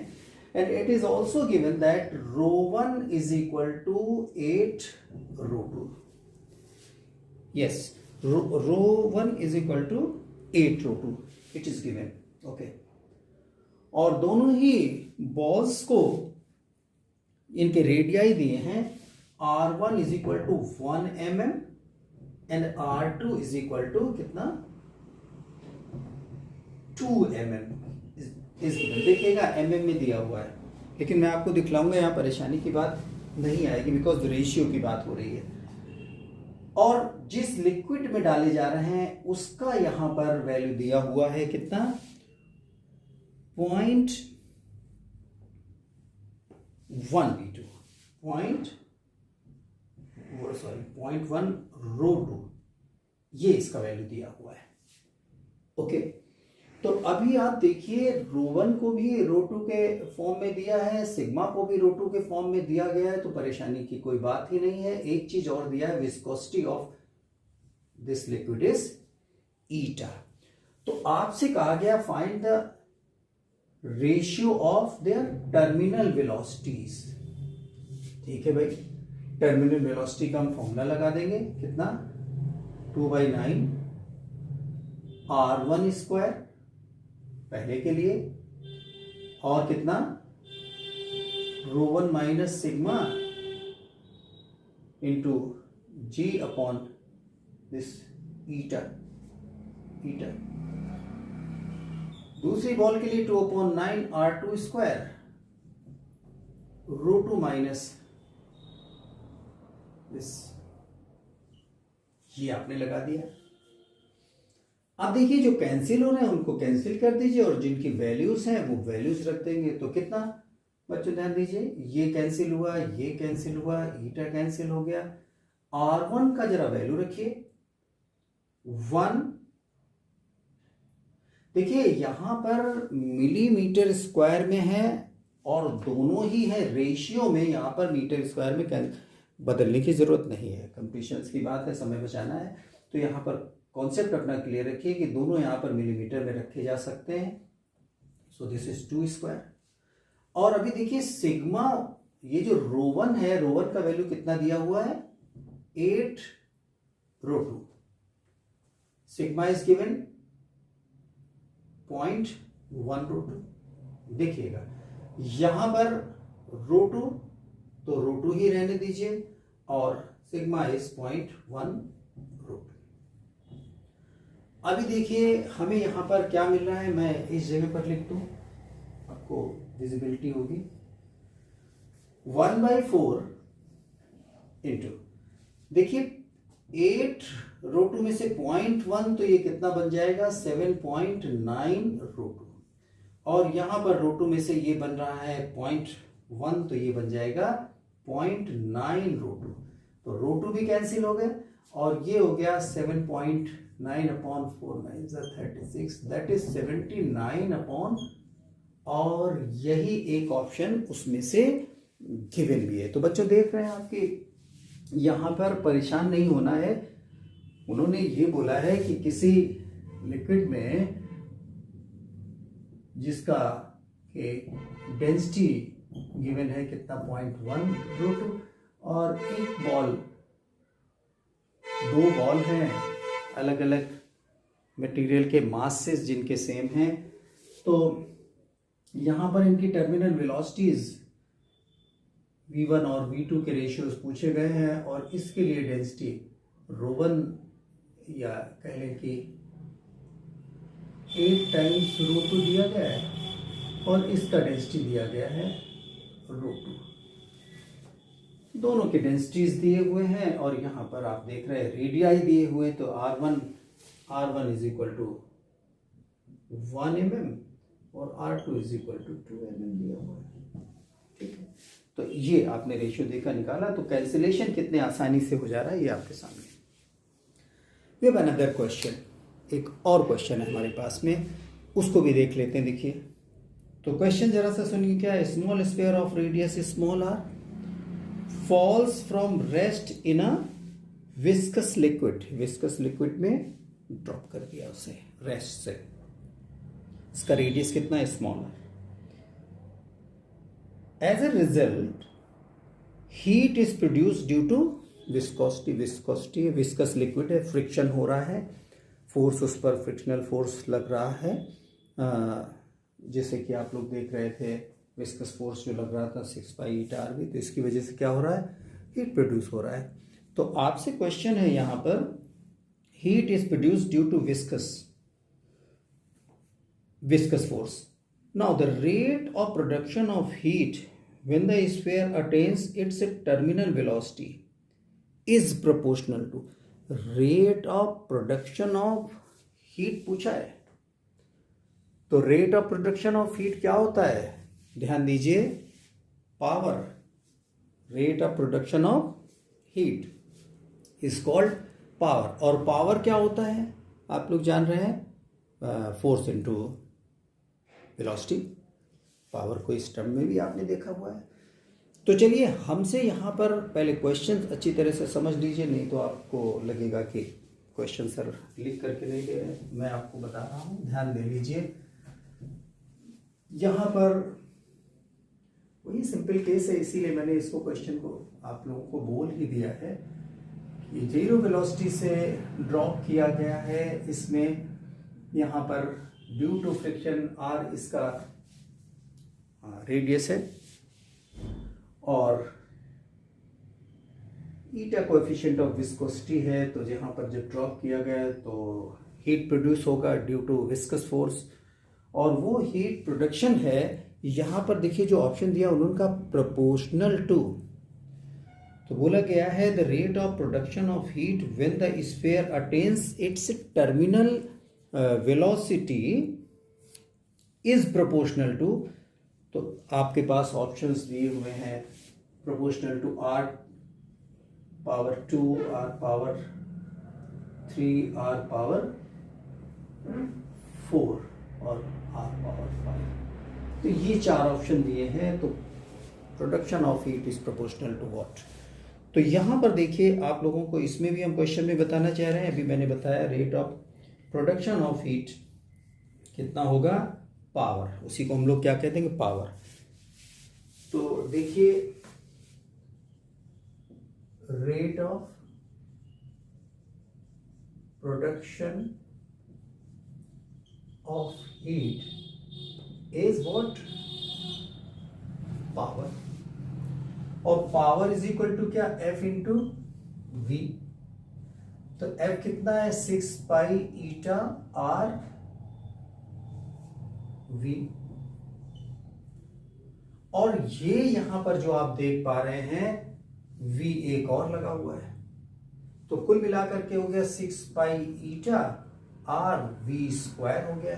and it is also given that ρ1 is equal to 8 ρ2. Yes, ρ1 is equal to 8 ρ2. It is given. Okay. और दोनों ही balls को इनके radii दिए हैं, R1 is equal to 1 mm and R2 is equal to कितना 2 mm इस देखिएगा mm में दिया हुआ है, लेकिन मैं आपको दिखलाऊंगा यहाँ परेशानी की बात नहीं आएगी, बिकॉज रेशियो की बात हो रही है। और जिस लिक्विड में डाले जा रहे हैं उसका यहां पर वैल्यू दिया हुआ है कितना 0.1 ρ2, ये इसका वैल्यू दिया हुआ है। ओके, तो अभी आप देखिए ρ1 को भी ρ2 के फॉर्म में दिया है, सिग्मा को भी ρ2 के फॉर्म में दिया गया है, तो परेशानी की कोई बात ही नहीं है। एक चीज और दिया है, viscosity of this liquid is eta. तो आपसे कहा गया find the ratio of their terminal velocities. ठीक है भाई, टर्मिनल वेलोसिटी का हम फॉर्मूला लगा देंगे, कितना 2/9 r1 स्क्वायर पहले के लिए, और कितना ρ1 minus sigma into g upon this eta. दूसरी बॉल के लिए 2/9 r2 स्क्वायर ρ2 माइनस दिस, ये आपने लगा दिया। अब देखिए जो कैंसिल हो रहे हैं उनको कैंसिल कर दीजिए, और जिनकी वैल्यूज हैं वो वैल्यूज रख देंगे। तो कितना बच्चों ध्यान दीजिए, ये कैंसिल हुआ, ये कैंसिल हुआ, ईटा कैंसिल हो गया। r1 का जरा वैल्यू रखिए 1। देखिए यहां पर मिलीमीटर स्क्वायर में है और दोनों ही है रेशियो में, यहाँ पर मीटर स्क्वायर में बदलने की ज़रूरत नहीं है। कंप्लीशंस की बात है, समय बचाना है, तो यहाँ पर कॉन्सेप्ट अपना क्लियर रखिए कि दोनों यहाँ पर मिलीमीटर में रखे जा सकते हैं। सो दिस इज 2 स्क्वायर। और अभी देखिए सिग्मा, ये जो ρ1 है, ρ1 का वैल्यू कितना दिया हुआ है, 8 ρ2। Sigma is given 0.1 ρ2। देखिएगा यहां पर ρ2, तो ρ2 ही रहने दीजिए, और सिग्मा इज 0.1 ρ2। अभी देखिए हमें यहां पर क्या मिल रहा है, मैं इस जगह पर लिख दूं, आपको विजिबिलिटी होगी। 1/4 इंटू, देखिए 8 ρ2 में से 0.1, तो ये कितना बन जाएगा, 7.9 ρ2। और यहां पर ρ2 में से ये बन रहा है 0.1, तो ये बन जाएगा 0.9 ρ2। तो ρ2 भी कैंसिल हो गए, और ये हो गया 7.9/4 दैट इज 79 और यही एक ऑप्शन उसमें से गिवन भी है। तो बच्चों देख रहे हैं आपके यहां पर परेशान नहीं होना है। उन्होंने ये बोला है कि किसी लिक्विड में जिसका डेंसिटी गिवन है कितना, 0.1 ρ2, और एक बॉल, 2 बॉल हैं अलग अलग मटेरियल के मासेस जिनके सेम हैं, तो यहाँ पर इनकी टर्मिनल वेलोसिटीज v1 और v2 के रेशियोज पूछे गए हैं, और इसके लिए डेंसिटी ρ1 या कह लें कि 8 टाइम्स ρ2 दिया गया है, और इसका डेंसिटी दिया गया है ρ2। दोनों के डेंसिटीज दिए हुए हैं, और यहाँ पर आप देख रहे हैं रेडियाई दिए हुए, तो r1 is equal to 1 mm और r2 is equal to 2 mm दिया हुआ है। ठीक है, तो ये आपने रेशियो देखा, निकाला, तो कैंसिलेशन कितने आसानी से हो जा रहा है ये आपके सामने। वे अनदर क्वेश्चन, एक और क्वेश्चन है हमारे पास में, उसको भी देख लेते हैं। देखिए तो क्वेश्चन जरा सा सुनिए, क्या है, small sphere of radius small R falls from rest in a viscous liquid, viscous liquid में ड्रॉप कर दिया उसे रेस्ट से, इसका रेडियस कितना है, small R. As a result heat is produce due to viscosity, viscosity viscous liquid है, friction हो रहा है, फोर्स उस पर फ्रिक्शनल फोर्स लग रहा है, जैसे कि आप लोग देख रहे थे विस्कस फोर्स जो लग रहा था 6π8Rv, तो इसकी वजह से क्या हो रहा है, हीट प्रोड्यूस हो रहा है। तो आपसे क्वेश्चन है यहाँ पर, heat is produce due to viscous force. Now the rate of production of heat when the sphere attains its terminal velocity is proportional to rate of production of heat पूछा है। तो rate of production of heat क्या होता है, ध्यान दीजिए, power, rate of production of heat is called power, और power क्या होता है आप लोग जान रहे हैं, फोर्स इनटू वेलोसिटी। पावर को इस टर्म में भी आपने देखा हुआ है। तो चलिए हमसे यहाँ पर पहले क्वेश्चन अच्छी तरह से समझ लीजिए, नहीं तो आपको लगेगा कि क्वेश्चन सर लिख करके नहीं दे रहे, मैं आपको बता रहा हूँ, ध्यान दे लीजिए। यहाँ पर वही सिंपल केस है, इसीलिए मैंने इसको क्वेश्चन को आप लोगों को बोल ही दिया है कि 0 वेलोसिटी से ड्रॉप किया गया है, इसमें यहाँ पर ड्यू टू फ्रिक्शन r इसका रेडियस है, और ईटा कोएफिशिएंट ऑफ विस्कोसिटी है, तो जहाँ पर जब ड्रॉप किया गया तो हीट प्रोड्यूस होगा ड्यू टू विस्कस फोर्स, और वो हीट प्रोडक्शन है, यहाँ पर देखिए जो ऑप्शन दिया उनका प्रोपोर्शनल टू, तो बोला गया है the rate of production of heat when the sphere attains its terminal velocity is proportional to, तो आपके पास ऑप्शंस दिए हुए हैं, proportional to r power 2, r power 3, r power 4 और r पावर 5। तो ये 4 ऑप्शन दिए हैं। तो production of heat is proportional to what. तो यहाँ पर देखिए आप लोगों को इसमें भी हम क्वेश्चन में बताना चाह रहे हैं। अभी मैंने बताया rate of production of heat कितना होगा, पावर, उसी को हम लोग क्या कहते हैं, पावर। तो देखिए rate of production of heat is what, power. और पावर इज इक्वल टू क्या, F इंटू वी। तो F कितना है, 6 पाई ईटा R V। और ये यहां पर जो आप देख पा रहे हैं V एक और लगा हुआ है। तो कुल मिलाकर के हो गया 6 पाई ईटा R V स्क्वायर हो गया।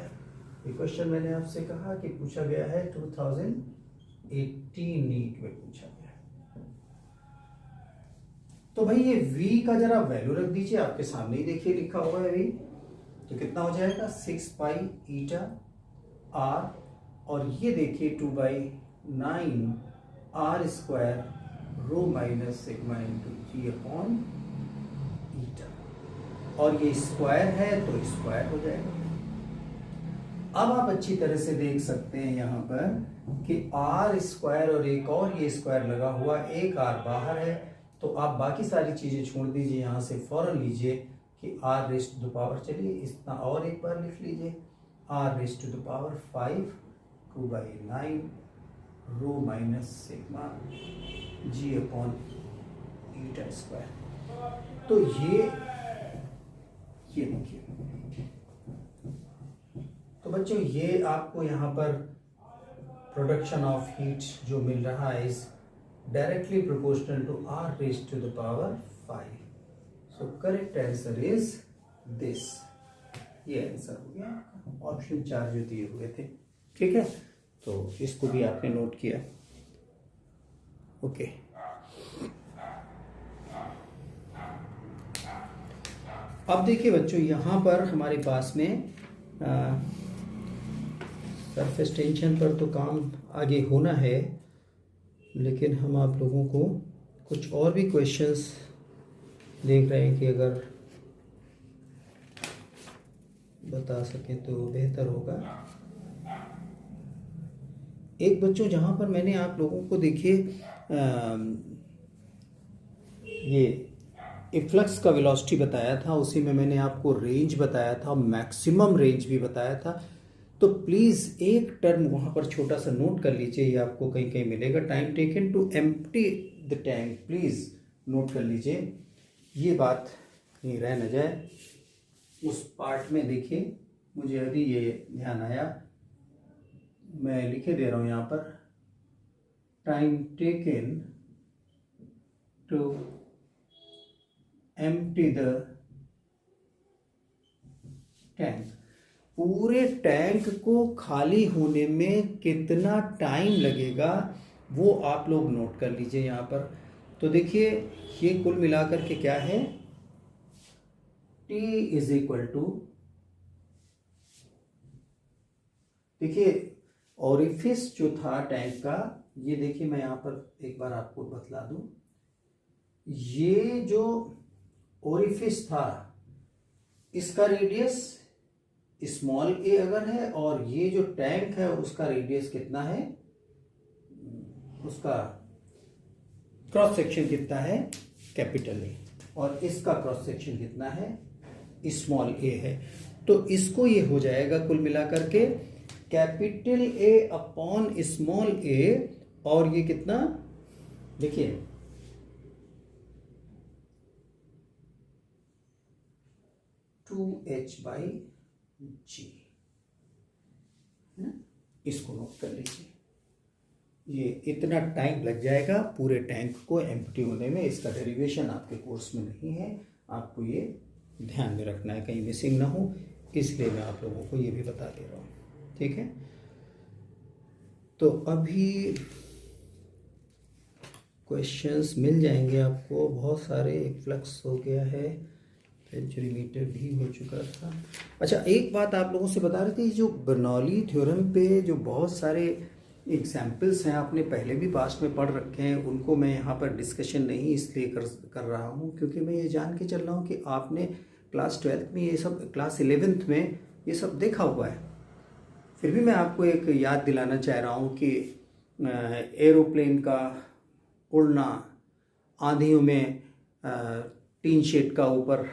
ये क्वेश्चन मैंने आपसे कहा कि पूछा गया है 2018 नीट में पूछा गया। तो भाई ये V का जरा वैल्यू रख दीजिए, आपके सामने ही देखिए लिखा हुआ है V। तो कितना हो जाएगा, 6 पाई ईटा R, और ये देखिए 2/9 R square rho minus sigma into जी अपॉन ईटा। और ये स्क्वायर है तो स्क्वायर हो जाएगा। अब आप अच्छी तरह से देख सकते हैं यहाँ पर कि R स्क्वायर और एक और ये स्क्वायर लगा हुआ, एक R बाहर है। तो आप बाकी सारी चीजें छोड़ दीजिए, यहाँ से फौरन लीजिए कि R raised to the power, चलिए इतना और एक बार लिख लीजिए, R raised to the power 5 2/9 rho minus sigma g upon eta square. तो ये देखिए, तो बच्चों ये आपको यहाँ पर प्रोडक्शन ऑफ हीट जो मिल रहा है is directly proportional to R raised to the power 5। So correct answer is this. ये आंसर हो गया ऑप्शन 4 जो दिए हुए थे। ठीक है, तो इसको भी आपने नोट किया। ओके, अब देखिए बच्चों यहाँ पर हमारे पास में सरफेस टेंशन पर तो काम आगे होना है, लेकिन हम आप लोगों को कुछ और भी क्वेश्चंस देख रहे हैं कि अगर बता सके तो बेहतर होगा। एक बच्चों जहाँ पर मैंने आप लोगों को देखिए ये इफ्लक्स का वेलोसिटी बताया था, उसी में मैंने आपको रेंज बताया था, मैक्सिमम रेंज भी बताया था। तो प्लीज़ एक टर्म वहाँ पर छोटा सा नोट कर लीजिए, ये आपको कहीं कहीं मिलेगा, time taken to empty the tank, please note कर लीजिए, ये बात कहीं रह न जाए। उस पार्ट में देखिए मुझे अभी ये ध्यान आया, मैं लिखे दे रहा हूँ यहाँ पर, time taken to empty the tank. पूरे टैंक को खाली होने में कितना टाइम लगेगा वो आप लोग नोट कर लीजिए यहाँ पर। तो देखिए ये कुल मिलाकर के क्या है, T इज इक्वल टू, देखिए ओरिफिस जो था टैंक का, ये देखिए मैं यहाँ पर एक बार आपको बतला दूं, ये जो ओरिफिस था इसका रेडियस स्मॉल a अगर है, और ये जो टैंक है उसका रेडियस कितना है, उसका क्रॉस सेक्शन कितना है, कैपिटल A, और इसका क्रॉस सेक्शन कितना है, स्मॉल a है। तो इसको ये हो जाएगा कुल मिलाकर के capital A upon small a, और ये कितना देखिए 2h/g, इसको नोट कर लीजिए। ये इतना टाइम लग जाएगा पूरे टैंक को एम्प्टी होने में। इसका डेरिवेशन आपके कोर्स में नहीं है, आपको ये ध्यान में रखना है कहीं मिसिंग ना हो, इसलिए मैं आप लोगों को ये भी बता दे रहा हूँ। ठीक है, तो अभी क्वेश्चंस मिल जाएंगे आपको बहुत सारे। फ्लक्स हो गया है, टेंचरीमीटर भी हो चुका था। अच्छा, एक बात आप लोगों से बता रहे थे, जो बर्नौली थ्योरम पे जो बहुत सारे एग्जाम्पल्स हैं, आपने पहले भी पास्ट में पढ़ रखे हैं, उनको मैं यहाँ पर डिस्कशन नहीं इसलिए कर रहा हूँ क्योंकि मैं ये जान के चल रहा हूँ कि आपने क्लास 12th में ये सब, क्लास 11th में ये सब देखा हुआ है। फिर भी मैं आपको एक याद दिलाना चाह रहा हूँ कि एरोप्लेन का उड़ना, आंधियों में टीन शेड का ऊपर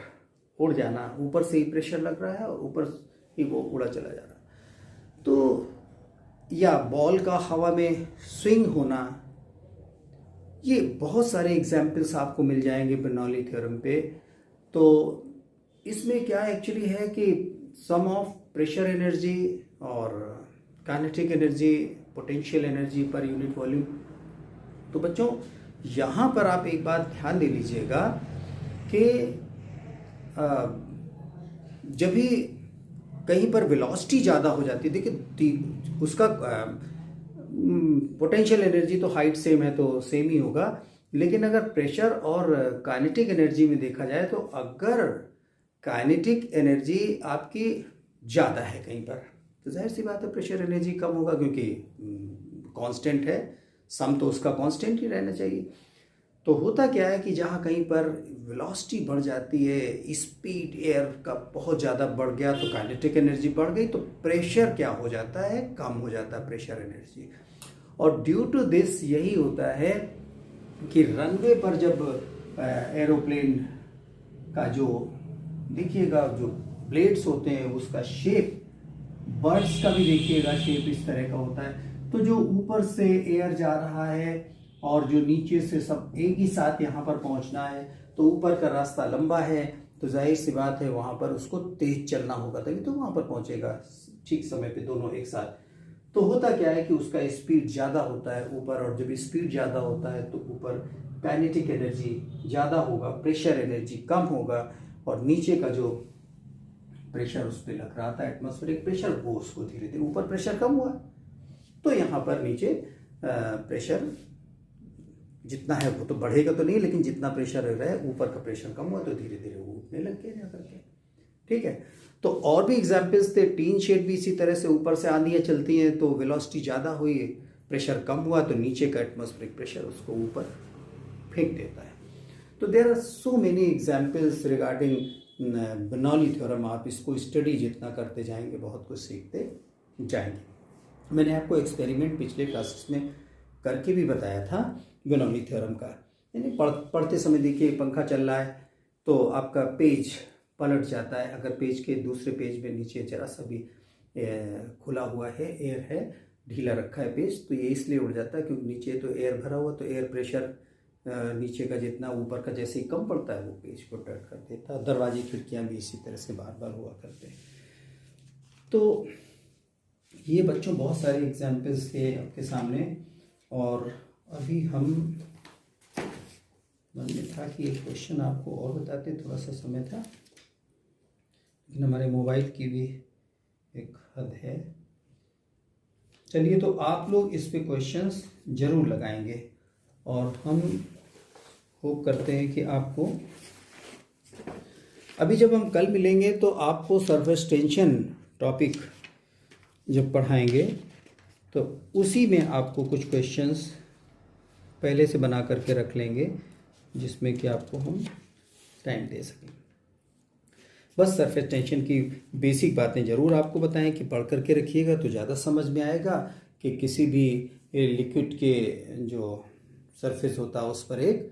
उड़ जाना, ऊपर से ही प्रेशर लग रहा है और ऊपर ही वो उड़ा चला जा रहा है, तो या बॉल का हवा में स्विंग होना, ये बहुत सारे एग्जाम्पल्स आपको मिल जाएंगे बर्नौली थ्योरम पे। तो इसमें क्या एक्चुअली है कि सम ऑफ प्रेशर एनर्जी और kinetic energy, potential energy per unit volume. तो बच्चों यहाँ पर आप एक बात ध्यान दे लीजिएगा कि जब भी कहीं पर वेलोसिटी ज़्यादा हो जाती है, देखिए उसका पोटेंशियल एनर्जी तो हाइट सेम है तो सेम ही होगा, लेकिन अगर प्रेशर और काइनेटिक एनर्जी में देखा जाए तो अगर काइनेटिक एनर्जी आपकी ज़्यादा है कहीं पर, तो जाहिर सी बात है प्रेशर एनर्जी कम होगा, क्योंकि कांस्टेंट है, सम तो उसका कांस्टेंट ही रहना चाहिए। तो होता क्या है कि जहाँ कहीं पर वेलोसिटी बढ़ जाती है, स्पीड एयर का बहुत ज़्यादा बढ़ गया, तो काइनेटिक एनर्जी बढ़ गई, तो प्रेशर क्या हो जाता है, कम हो जाता है प्रेशर एनर्जी। और ड्यू टू दिस यही होता है कि रनवे पर जब एरोप्लेन का जो देखिएगा जो ब्लेड्स होते हैं उसका शेप, बर्ड्स का भी देखिएगा शेप इस तरह का होता है। तो जो ऊपर से एयर जा रहा है और जो नीचे से सब एक ही साथ यहाँ पर पहुँचना है, तो ऊपर का रास्ता लंबा है, तो जाहिर सी बात है वहाँ पर उसको तेज चलना होगा, तभी तो वहाँ पर पहुँचेगा ठीक समय पे दोनों एक साथ। तो होता क्या है कि उसका स्पीड ज़्यादा होता है ऊपर, और जब स्पीड ज़्यादा होता है तो ऊपर काइनेटिक एनर्जी ज़्यादा होगा, प्रेशर एनर्जी कम होगा, और नीचे का जो प्रेशर उस पर लग रहा था एटमॉस्फेरिक प्रेशर, वो उसको धीरे धीरे ऊपर प्रेशर कम हुआ, तो यहाँ पर नीचे प्रेशर जितना है वो तो बढ़ेगा तो नहीं, लेकिन जितना प्रेशर रह रहा है ऊपर का प्रेशर कम हुआ तो धीरे धीरे वो उठने लग गया जा करके। ठीक है, तो और भी एग्जाम्पल्स थे। टीन शेड भी इसी तरह से, ऊपर से आंधियाँ चलती हैं तो वेलोसिटी ज़्यादा हुई, प्रेशर कम हुआ, तो नीचे का एटमॉस्फेरिक प्रेशर उसको ऊपर फेंक देता है। तो there are so many examples regarding Bernoulli theorem. आप इसको स्टडी जितना करते जाएंगे बहुत कुछ सीखते जाएंगे। मैंने आपको एक्सपेरिमेंट पिछले क्लासेस में करके भी बताया था बर्नौली थ्योरम का। यानी पढ़ते समय देखिए पंखा चल रहा है तो आपका पेज पलट जाता है, अगर पेज के दूसरे पेज में नीचे जरा सा भी खुला हुआ है, एयर है, ढीला रखा है पेज, तो ये इसलिए उड़ जाता है क्योंकि नीचे तो एयर भरा हुआ, तो एयर प्रेशर नीचे का जितना ऊपर का जैसे ही कम पड़ता है वो पेज को टर्न कर देता है। दरवाजे खिड़कियाँ भी इसी तरह से बार बार हुआ करते हैं। तो ये बच्चों बहुत सारे एग्जाम्पल्स थे आपके सामने, और अभी हम मन में था कि एक क्वेश्चन आपको और बताते, थोड़ा सा समय था, लेकिन हमारे मोबाइल की भी एक हद है। चलिए, तो आप लोग इस पे क्वेश्चंस जरूर लगाएंगे और हम होप करते हैं कि आपको, अभी जब हम कल मिलेंगे तो आपको सरफेस टेंशन टॉपिक जब पढ़ाएंगे तो उसी में आपको कुछ क्वेश्चंस पहले से बना करके रख लेंगे जिसमें कि आपको हम टाइम दे सकें। बस सरफेस टेंशन की बेसिक बातें ज़रूर आपको बताएं कि पढ़ करके रखिएगा तो ज़्यादा समझ में आएगा कि किसी भी लिक्विड के जो सरफेस होता है उस पर एक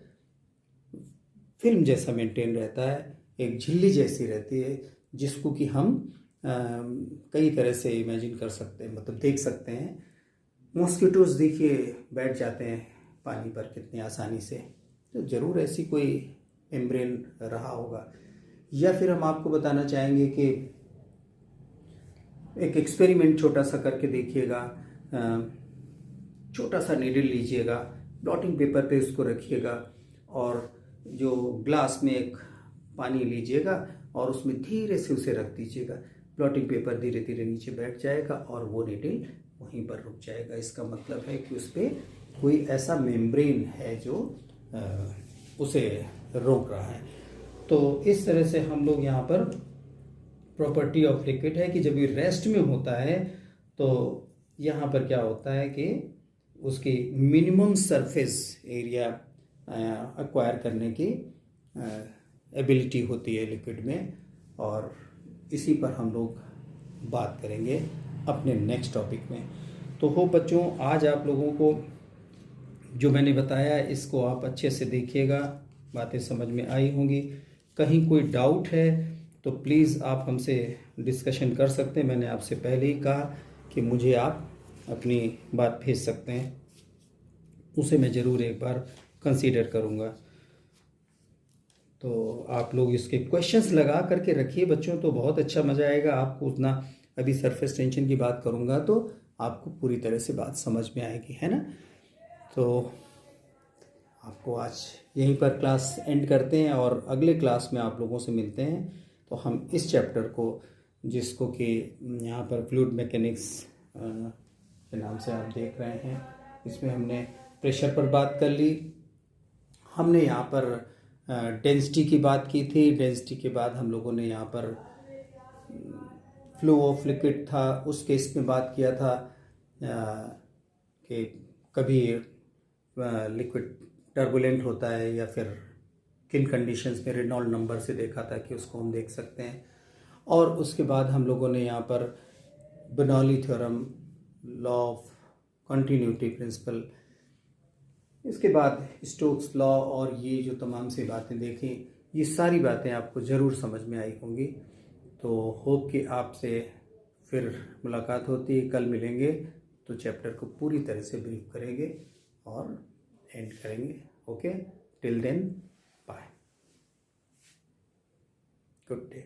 फिल्म जैसा मेंटेन रहता है, एक झिल्ली जैसी रहती है, जिसको कि हम कई तरह से इमेजिन कर सकते हैं, मतलब देख सकते हैं। मॉस्किटोज देखिए बैठ जाते हैं पानी पर कितनी आसानी से, तो ज़रूर ऐसी कोई मेम्ब्रेन रहा होगा। या फिर हम आपको बताना चाहेंगे कि एक एक्सपेरिमेंट छोटा सा करके देखिएगा। छोटा सा नीडल लीजिएगा, ब्लॉटिंग पेपर पे उसको रखिएगा और जो ग्लास में एक पानी लीजिएगा और उसमें धीरे से उसे रख दीजिएगा। ब्लॉटिंग पेपर धीरे धीरे नीचे बैठ जाएगा और वो नीडल वहीं पर रुक जाएगा। इसका मतलब है कि उस पर कोई ऐसा मेम्ब्रेन है जो उसे रोक रहा है। तो इस तरह से हम लोग यहाँ पर प्रॉपर्टी ऑफ लिक्विड है कि जब ये रेस्ट में होता है तो यहाँ पर क्या होता है कि उसकी मिनिमम सरफेस एरिया एक्वायर करने की एबिलिटी होती है लिक्विड में, और इसी पर हम लोग बात करेंगे अपने नेक्स्ट टॉपिक में। तो हो बच्चों, आज आप लोगों को जो मैंने बताया इसको आप अच्छे से देखिएगा, बातें समझ में आई होंगी। कहीं कोई डाउट है तो प्लीज़ आप हमसे डिस्कशन कर सकते हैं। मैंने आपसे पहले ही कहा कि मुझे आप अपनी बात भेज सकते हैं, उसे मैं ज़रूर एक बार कंसीडर करूँगा। तो आप लोग इसके क्वेश्चंस लगा करके रखिए बच्चों, तो बहुत अच्छा मज़ा आएगा आपको। उतना अभी सरफेस टेंशन की बात करूँगा तो आपको पूरी तरह से बात समझ में आएगी, है ना। तो आपको आज यहीं पर क्लास एंड करते हैं और अगले क्लास में आप लोगों से मिलते हैं। तो हम इस चैप्टर को, जिसको कि यहाँ पर फ्लूइड मैकेनिक्स के नाम से आप देख रहे हैं, इसमें हमने प्रेशर पर बात कर ली, हमने यहाँ पर डेंसिटी की बात की थी। डेंसिटी के बाद हम लोगों ने यहाँ पर फ्लो ऑफ लिक्विड था, उस केस में बात किया था कि कभी लिक्विड टर्बुलेंट होता है या फिर किन कंडीशंस में रेनॉल्ड नंबर से देखा था कि उसको हम देख सकते हैं। और उसके बाद हम लोगों ने यहाँ पर Bernoulli theorem, law of continuity principle, इसके बाद स्टोक्स लॉ और ये जो तमाम सी बातें देखी, ये सारी बातें आपको ज़रूर समझ में आई होंगी। तो होप कि आपसे फिर मुलाकात होती है, कल मिलेंगे तो चैप्टर को पूरी तरह से ब्रीफ करेंगे और एंड करेंगे। Okay, till then bye, good day.